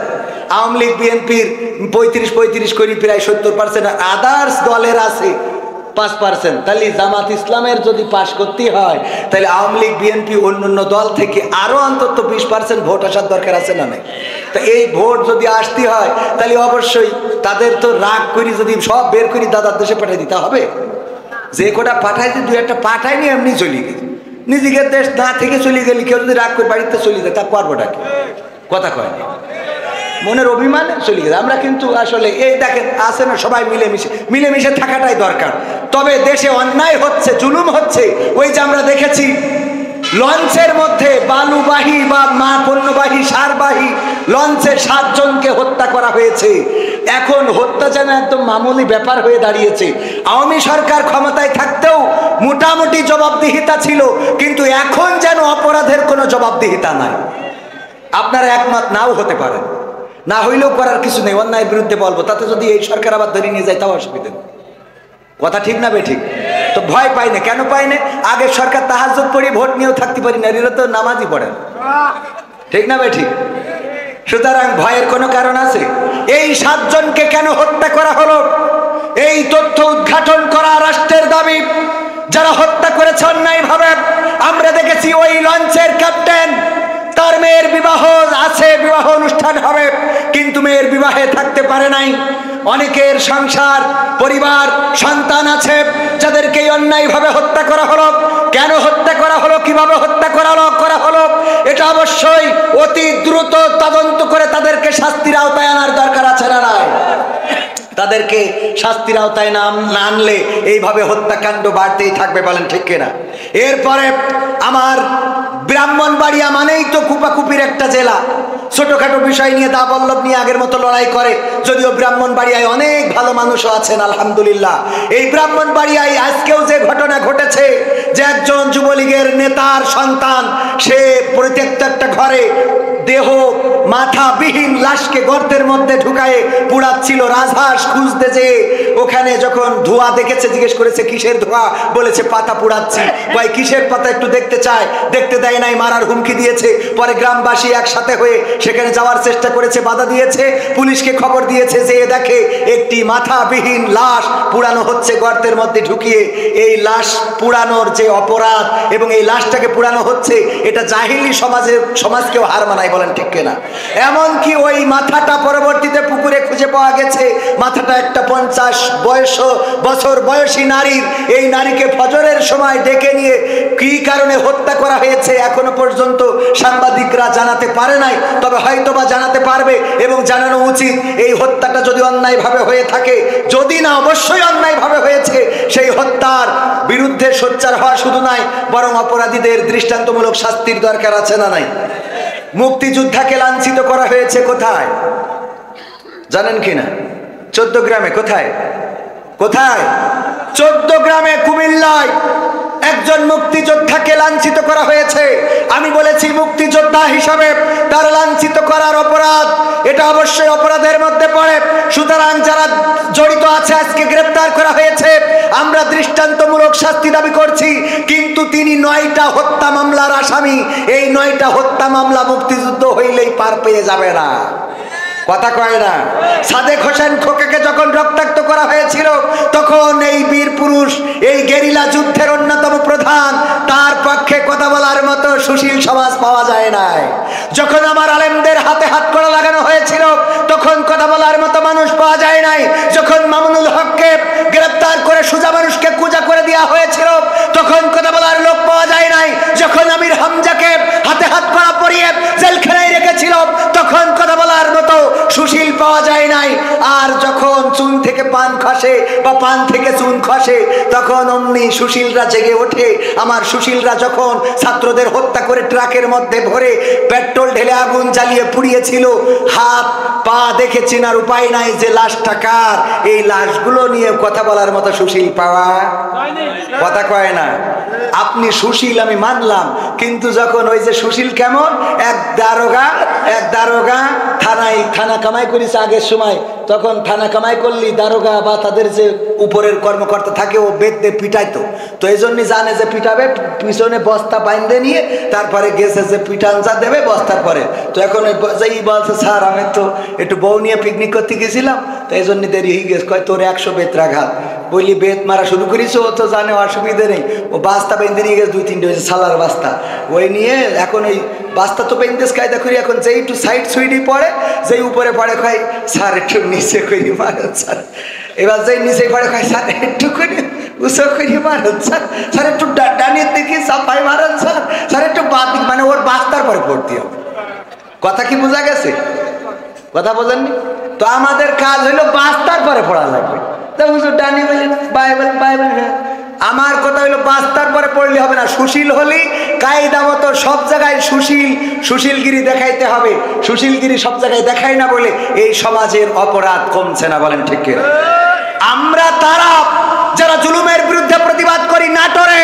আওয়ামী লীগ বিএনপির 35 করে প্রায় 70%, আদার্স দলের আছে 5%। তাহলে জামাত ইসলামের যদি পাশ করতে হয়, তাহলে আওয়ামী লীগ বিএনপি অন্যান্য দল থেকে আরো অন্তত 20% ভোট আসার দরকার আছে না নাই? তো এই ভোট যদি আসতে হয়, তাহলে অবশ্যই তাদের তো রাগ করি যদি সব বের করি দাদার দেশে পাঠিয়ে দিতে হবে। যে কটা পাঠাইতে, দু একটা পাঠায়নি এমনি চলে গেছে, নিজেকে দেশ না থেকে চলে গেলি। কেউ যদি রাগ করে বাড়িতে চলে যায়, তা করবোটা কি? কথা কয় না, মনের অভিমান চলে গেছে। আমরা কিন্তু আসলে এই দেখেন আছে না, সবাই মিলেমিশে থাকাটাই দরকার। তবে দেশে অন্যায় হচ্ছে, জুলুম হচ্ছে। ওই যে আমরা দেখেছি লঞ্চের মধ্যে বালুবাহী বা পণ্যবাহী সারবাহী লঞ্চে 7 জনকে হত্যা করা হয়েছে। এখন হত্যা যেন একদম মামুলি ব্যাপার হয়ে দাঁড়িয়েছে। আওয়ামী সরকার ক্ষমতায় থাকতেও মোটামুটি জবাবদিহিতা ছিল, কিন্তু এখন যেন অপরাধের কোনো জবাবদিহিতা নাই। আপনারা একমত নাও হতে পারেন, না হইলেও করার কিছু নেই, অন্যায়ের বিরুদ্ধে বলবো, তাতে যদি এই সরকার আবার ধরে নিয়ে যায় তাও অসুবিধা নেই। কথা ঠিক না বেঠিক? তো ভয় পাই না, কেন পাই না? আগের সরকার তাহাজ্জুদ পড়ি ভোট নিয়েও থাকতে পারি না, এরা তো নামাজই পড়েন, ঠিক না বেঠিক? সুতরাং ভয়ের কোনো কারণ আছে? এই 7 জনকে কেন হত্যা করা হলো, এই তথ্য উদ্ঘাটন করা রাষ্ট্রের দাবি। যারা হত্যা করেছে অন্যায়ভাবে, আমরা দেখেছি ওই লঞ্চের ক্যাপ্টেন, তার মেয়ের বিবাহ আছে, বিবাহ অনুষ্ঠান হবে, কিন্তু মেয়ের বিবাহে থাকতে পারে নাই। অনেকের সংসার, পরিবার, সন্তান আছে যাদেরকে অন্যায়ভাবে হত্যা করা হলো। কেন হত্যা করা হলো, কিভাবে হত্যা করা হলো, এটা অবশ্যই অতি দ্রুত তদন্ত করে তাদেরকে শাস্তির আওতায় আনার দরকার আছে না নাই? তাদেরকে শাস্তির আওতায় না আনলে এইভাবে হত্যাকাণ্ড বাড়তেই থাকবে, বলেন ঠিক কিনা? এরপরে আমার ব্রাহ্মণবাড়িয়া মানেই তো কুপাকুপির একটা জেলা, ছোটখাটো বিষয় নিয়ে দা বল্লভ নিয়ে আগের মতো লড়াই করে, যদিও ব্রাহ্মণবাড়িয়ায় অনেক ভালো মানুষও আছেন আলহামদুলিল্লাহ। এই ব্রাহ্মণবাড়িয়ায় আজকেও যে ঘটনা ঘটেছে, যে একজন যুবলীগের নেতার সন্তান, সে পরিত্যক্ত একটা ঘরে দেহ মাথাবিহীন লাশকে গর্তের মধ্যে ঢুকায়ে পুড়াচ্ছিল। রাজহাঁস খুঁজতে যে ওখানে যখন ধোঁয়া দেখেছে, জিজ্ঞেস করেছে কিসের ধোঁয়া, বলেছে পাতা পুড়াচ্ছি। ভাই কিসের পাতা একটু দেখতে চায়, দেখতে দেয় নাই, মারার হুমকি দিয়েছে। পরে গ্রামবাসী একসাথে হয়ে সেখানে যাওয়ার চেষ্টা করেছে, বাধা দিয়েছে, পুলিশকে খবর দিয়েছে, যে দেখে একটি মাথাবিহীন লাশ পুড়ানো হচ্ছে গর্তের মধ্যে ঢুকিয়ে। এই লাশ পুড়ানোর যে অপরাধ এবং এই লাশটাকে পুড়ানো হচ্ছে, এটা জাহিলি সমাজকেও হার মানায়, বলেন ঠিক কিনা? এমনকি ওই মাথাটা পরবর্তীতে পুকুরে খুঁজে পাওয়া গেছে। মাথাটা একটা 50 বছর বয়সী নারীর। এই নারীকে ফজরের সময় ডেকে নিয়ে কি কারণে হত্যা করা হয়েছে এখনো পর্যন্ত সাংবাদিকরা জানাতে পারে নাই, তবে হয়তোবা জানাতে পারবে এবং জানানো উচিত। এই হত্যাটা যদি অন্যায়ভাবে হয়ে থাকে, যদি না অবশ্যই অন্যায়ভাবে হয়েছে, সেই হত্যার বিরুদ্ধে সোচ্চার হওয়া শুধু নয়, বরং অপরাধীদের দৃষ্টান্তমূলক শাস্তির দরকার আছে না নাই? মুক্তিযোদ্ধাকে লাঞ্ছিত করা হয়েছে কোথায় জানেন কিনা? 14 গ্রামে। কোথায়? 14 গ্রামে, কুমিল্লায় একজন মুক্তিযোদ্ধাকে লাঞ্ছিত করা হয়েছে। আমি বলেছি মুক্তিযোদ্ধা হিসাবে তার লাঞ্ছিত করার অপরাধ, এটা অবশ্যই অপরাধের মধ্যে পড়ে। সুতরাং যারা জড়িত আছে আজকে গ্রেপ্তার করা হয়েছে, আমরা দৃষ্টান্তমূলক শাস্তি দাবি করছি। কিন্তু তিনি 9টা হত্যা মামলার আসামি। এই 9টা হত্যা মামলা মুক্তিযুদ্ধ হইলেই পার পেয়ে যাবে না, কথা কয় না? সাদেক হোসেন খোকাকে যখন রক্তাক্ত করা হয়েছিল, তখন এই বীর পুরুষ, এই গেরিলা যুদ্ধের অন্যতম প্রধান, তার পক্ষে কথা বলার মতো সুশীল সমাজ পাওয়া যায় নাই। যখন আমার আলেমদের হাতে হাত কড়া লাগানো হয়েছিল, তখন কথা বলার মতো মানুষ পাওয়া যায় নাই। যখন মামুনুল হককে গ্রেপ্তার করে সোজা মানুষকে কুজা করে দেওয়া হয়েছিল, তখন কথা বলার লোক পাওয়া যায় নাই। যখন আমির হামজাকে হাতে হাত কড়া পরিয়ে জেলখানায় রেখেছিল, তখন কথা বলার মতো সুশীল পাওয়া যায় নাই। আর যখন চুন থেকে পান খসে বা পান থেকে চুন খসে, তখন অমনি সুশীলরা জেগে ওঠে। আমার সুশীলরা যখন ছাত্রদের হত্যা করে ট্রাকের মধ্যে ভরে পেট্রোল ঢেলে আগুন জ্বালিয়ে পুড়িয়েছিল, হাত পা দেখে চেনার উপায় নাই যে লাশটা কার। এই লাশগুলো নিয়ে কথা বলার মতো সুশীল পাওয়া, কথা কয় না? আপনি সুশীল আমি মানলাম, কিন্তু যখন ওই যে সুশীল কেমন, এক দারোগা থানা কামাই করেছে আগের সময়, তখন থানা কামাই করলি দারোগা বা তাদের যে উপরের কর্মকর্তা থাকে, ও বেদে পিটাইতো। তো এই জন্যই জানে যে পিটাবে, পিছনে বস্তা বাইন্ধে নিয়ে তারপরে গেছে যে পিটান যা দেবে বস্তার পরে। তো এখন যেই বলছে, স্যার আমি তো একটু বউ নিয়ে পিকনিক করতে গেছিলাম, তো এই জন্য দেরি হয়ে গেছে। কয় তোর 100 বেত্রাঘাত। বললি বেত মারা শুরু করিস, ও তো জানে অসুবিধে নেই। ও বাস্তা বেঁধে নিয়ে গেছে 2-3টে হয়েছে সালার বাস্তা, ওই নিয়ে এখন ওই বাস্তা তো বেঁধেস কায়দা করি। এখন যেই একটু সাইড সুইডি পড়ে, যেই উপরে পড়ে কয় স্যার একটু নিচে করি মারেন স্যার। এবার যেই নিচে পড়ে কয় স্যার একটু করে উঁচু করি মারেন স্যার, স্যার একটু ডানির দিকে চাপাই মারেন স্যার, স্যার একটু বাদ দিক, মানে ওর বাস্তার পরে পড়তে হবে। কথা কি বোঝা গেছে? কথা বোঝেননি? তো আমাদের কাজ হইলো বাস্তার পরে পড়া লাগবে। ডানি বলেন বাইবেল, আমার কথা হইলো বাস্তার পরে পড়লে হবে না। সুশীল হলি কায়দা মতো সব জায়গায় সুশীলগিরি দেখাইতে হবে। সুশীলগিরি সব জায়গায় দেখাই না বলে এই সমাজের অপরাধ কমছে না, বলেন ঠিক কিনা? আমরা তারা যারা জুলুমের বিরুদ্ধে প্রতিবাদ করি, নাটোরে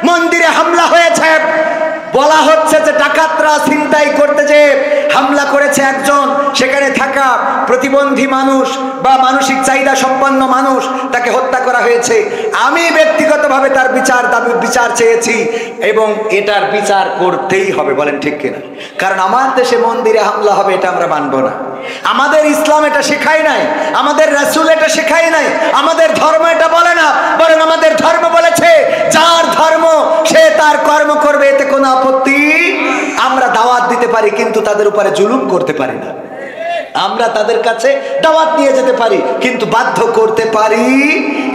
মন্দিরে হামলা হয়েছে, বলা হচ্ছে যে ডাকাতরা ছিনতাই করতে যে হামলা করেছে একজন, সেখানে থাকা প্রতিবন্ধী মানুষ বা মানসিক চাহিদা সম্পন্ন মানুষ, তাকে হত্যা করা হয়েছে। আমি ব্যক্তিগতভাবে তার বিচার চেয়েছি এবং এটার বিচার করতেই হবে। বলেন ঠিক কিনা? কারণ আমার দেশে মন্দিরে হামলা হবে এটা আমরা মানব না। আমাদের ইসলাম এটা শেখায় নাই, আমাদের রাসূল এটা শেখায় নাই, আমাদের ধর্ম এটা বলে না। বরং আমাদের ধর্ম বলেছে যার ধর্ম সে তার কর্ম করবে, এতে কোনো আপত্তি। আমরা দাওয়াত দিতে পারি কিন্তু তাদের উপরে জুলুম করতে পারি না। আমরা তাদের কাছে দাওয়াত নিয়ে যেতে পারি কিন্তু বাধ্য করতে পারি,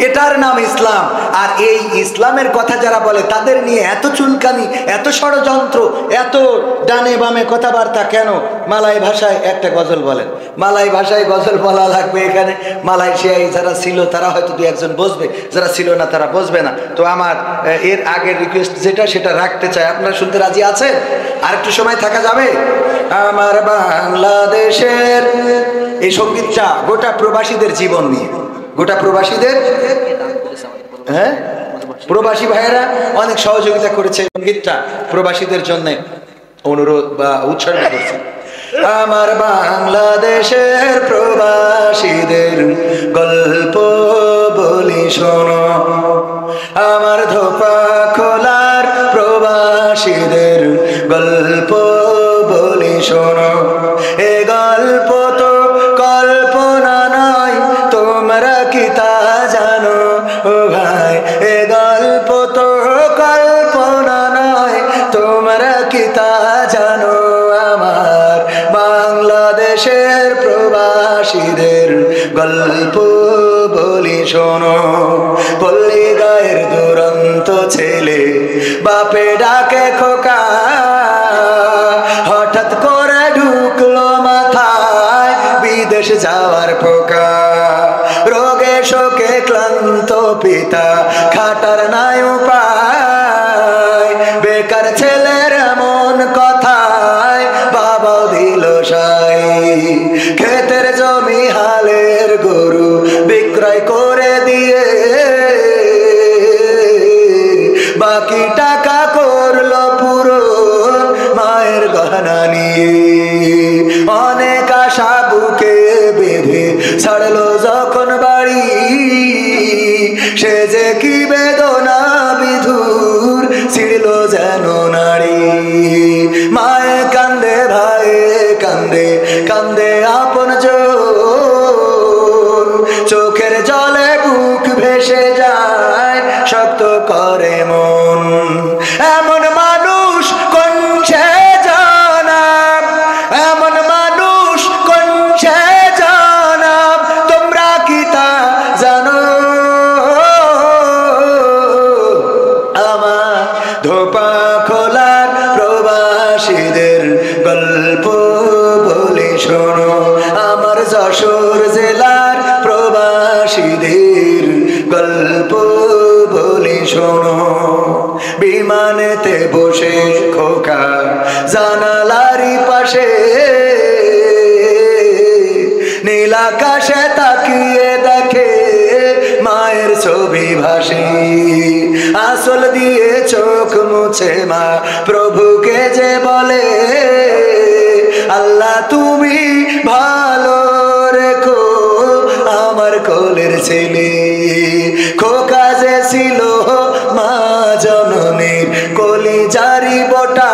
এটার নাম ইসলাম। আর এই ইসলামের কথা যারা বলে তাদের নিয়ে এত চুলকানি, এত ষড়যন্ত্র, এত ডানে বামে কথাবার্তা কেন? মালাই ভাষায় একটা গজল বলেন, মালাই ভাষায় গজল বলা লাগবে এখানে। মালয়েশিয়ায় যারা ছিল তারা হয়তো দু একজন বসবে, যারা ছিল না তারা বসবে না। তো আমার এর আগের রিকোয়েস্ট যেটা সেটা রাখতে চাই। আপনারা শুনতে রাজি আছেন? আর একটু সময় থাকা যাবে? আমার বাংলাদেশের এই সঙ্গীতটা গোটা প্রবাসীদের জীবন নিয়ে, গোটা প্রবাসীদের, হ্যাঁ প্রবাসী ভাইয়েরা অনেক সহযোগিতা করেছে। সঙ্গীতটা প্রবাসীদের জন্য অনুরোধ বা উৎসর্গ করছে। আমার বাংলাদেশের প্রবাসীদের গল্প বলি শোনো, আমার ধোপা খোলার প্রবাসীদের গল্প বলি শোনো। এ গল্প তো কল্পনা নয়, তোমরা কি তা জানো ও ভাই? এ গল্প তো কল্পনা নয়, তোমরা কি তা জানো? আমার বাংলাদেশের প্রবাসীদের গল্প বলি শোনো। পল্লী গায়ের দুরন্ত ছেলে বাপে ডাকে খোকা, হঠাৎ করে ঢুকলো মাথায় বিদেশ যাওয়ার পোকা। রোগে শোকে ক্লান্ত পিতা খাটার নাই উপায়, বেকার ছেলের এমন কথায় বাবাও দিল সাই। ক্ষেতের জমি হালের গরু বিক্রয় করে দিয়ে বাকি টাকা করলো পূরণ মায়ের গহনা নিয়ে। অনেক আশা বুকে বেঁধে ছাড়লো যখন বাড়ি, সে যে কি বেদনা বিধুর ছিড়ল যেন নারী। মায়ে কান্দে, ভাইয়ে কান্দে, কান্দে আপন জন, চোখের জলে বুক ভেসে যায়, শক্ত করে মন। এমন মানুষ কোন সে জানাব, এমন মানুষ কোন সে জানাব, তোমরা কি তা জানো? আমার ধোপা খোলার প্রবাসীদের গল্প বলি শোনো, আমার যশোর জেলার প্রবাসীদের গল্প বলি শোনো। বিমানেতে বসে খোকা জানালারি পাশে, নীল আকাশে তাকিয়ে দেখে মায়ের ছবি ভাসে। আসল দিয়ে চোখ মুছে মা প্রভুকে যে বলে, আল্লাহ তুমি ভালো রেখো আমার কোলের ছেলে। খোকা যে ছিল মা জননীর কলিজারি বটা,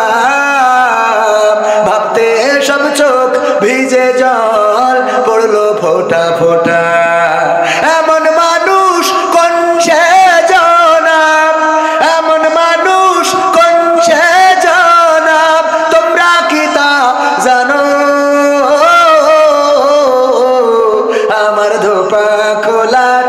ভাবতে সব চোখ ভিজে জল পড়লো ফোঁটা ফোঁটা। এমন মানুষ কোন সে জানাব, এমন মানুষ কোন সে জানাব, তোমরা কি তা জানো? আমার ধোপা খোলার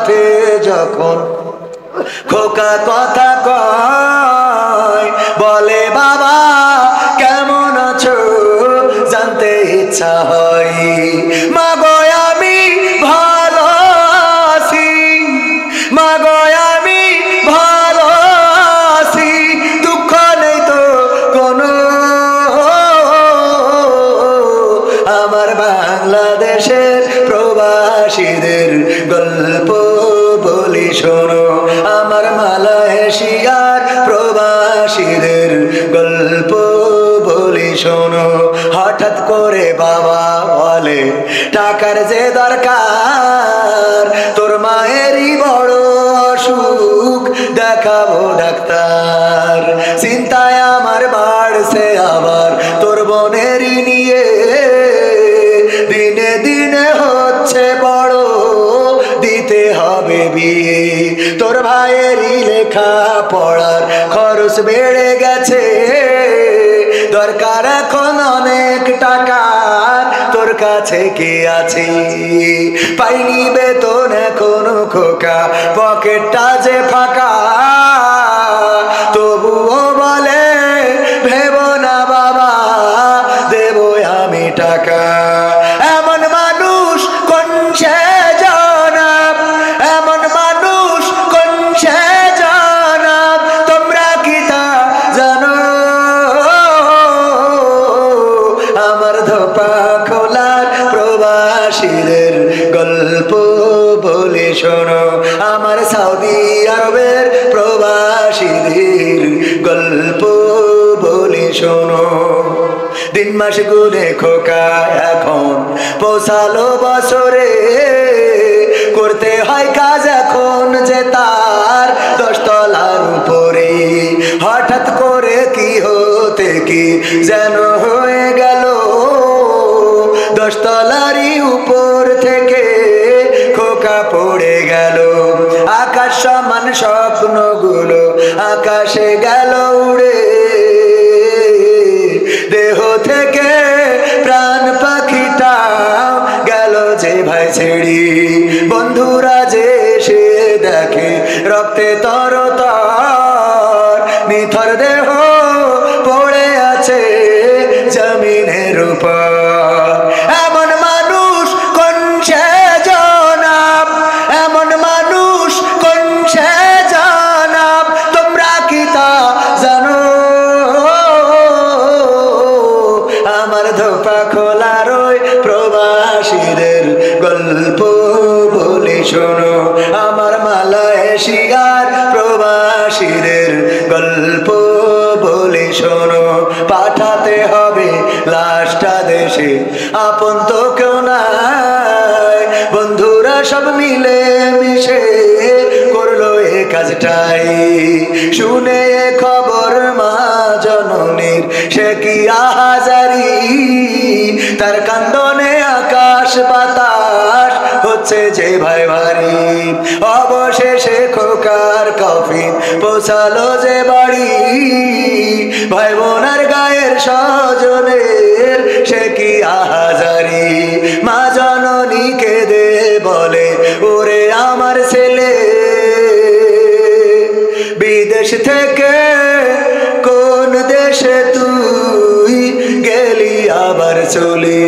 সাথে যখন খোকা কথা কয়, বলে বাবা কেমন আছো জানতে ইচ্ছা হয়। মাগো আমি ভালো আছি, মাগো আমি ভালো আছি, দুঃখ নেই তো কোনো। আমার বাংলাদেশের প্রবাসীদের গল্প বলি শোনো, আমার মালয়েশিয়ার প্রবাসীদের গল্প বলি শোনো। হঠাৎ করে বাবা বলে টাকার যে দরকার, তোর মায়েরই বড় অসুখ দেখাবো ডাক্তার। চিন্তায় আমার বাড়ছে আবার তোর বোনেরই নিয়ে, দিনে দিনে হচ্ছে বড় দিতে হবে বিয়ে। তোর ভাইয়েরই লেখা পড়ার খরচ বেড়ে গেছে, দরকার এখন অনেক টাকা, তোর কাছে কি আছে? পাইনি বেতন এখনো খোকা, পকেটটা যে ফাঁকা, তবুও বলে ভেবো না বাবা দেবো আমি টাকা। এমন মানুষ কোন সে জনাব, এমন মানুষ কোন সে জনাব, তোমরা কি তা জানো? আমার ধোপা খোলার প্রবাসীদের গল্প বলে শোনো, আমার সৌদি আরবের প্রবাসীদের গল্প বলে শোনো। দিন মাস গুনে খোকা এখন পৌঁছালো বছরে, করতে হয় কাজ এখন যে তার 10 তলার উপরে। হঠাৎ করে কি হতে কি যেন হয়ে গেল, 10 তলারই উপর থেকে খোকা পড়ে গেল। আকাশ সমান স্বপ্নগুলো আকাশে গেল উড়ে, দেহ থেকে প্রাণ পাখিটা গেল যে ভাই ছেড়ি। বন্ধুরা যে এসে দেখে রক্তে তরতর, নিথর দেহ পড়ে আছে জমিনের উপর। এমন মানুষ কোন সে জনাব, এমন মানুষ কোন সে জনাব, তোমরা কি তা জানো? আমার ধোপা খোলার ওই প্রবাসীদের গল্প বলি শোনো, আমার মালয়েশিয়ার প্রবাসীদের গল্প বলি শোনো। পাঠাতে হবে লাশটা দেশে, আপন তো কেউ নাই, বন্ধুরা সব মিলে মিশে করলো এ কাজটাই। শুনে খবর মা জননীর সে কি আহাজারি, তার কান্দনে আকাশ বাতাস হচ্ছে যে ভাই ভারী। অবশেষে খোকার কফিন পৌঁছালো যে বাড়ি, ভাই বোনার গায়ের স্বজনের সে কি আহাজারি। মা জননী কেঁদে বলে ওরে আমার ছেলে, বিদেশ থেকে কোন দেশে তুই গেলি আবার চলে।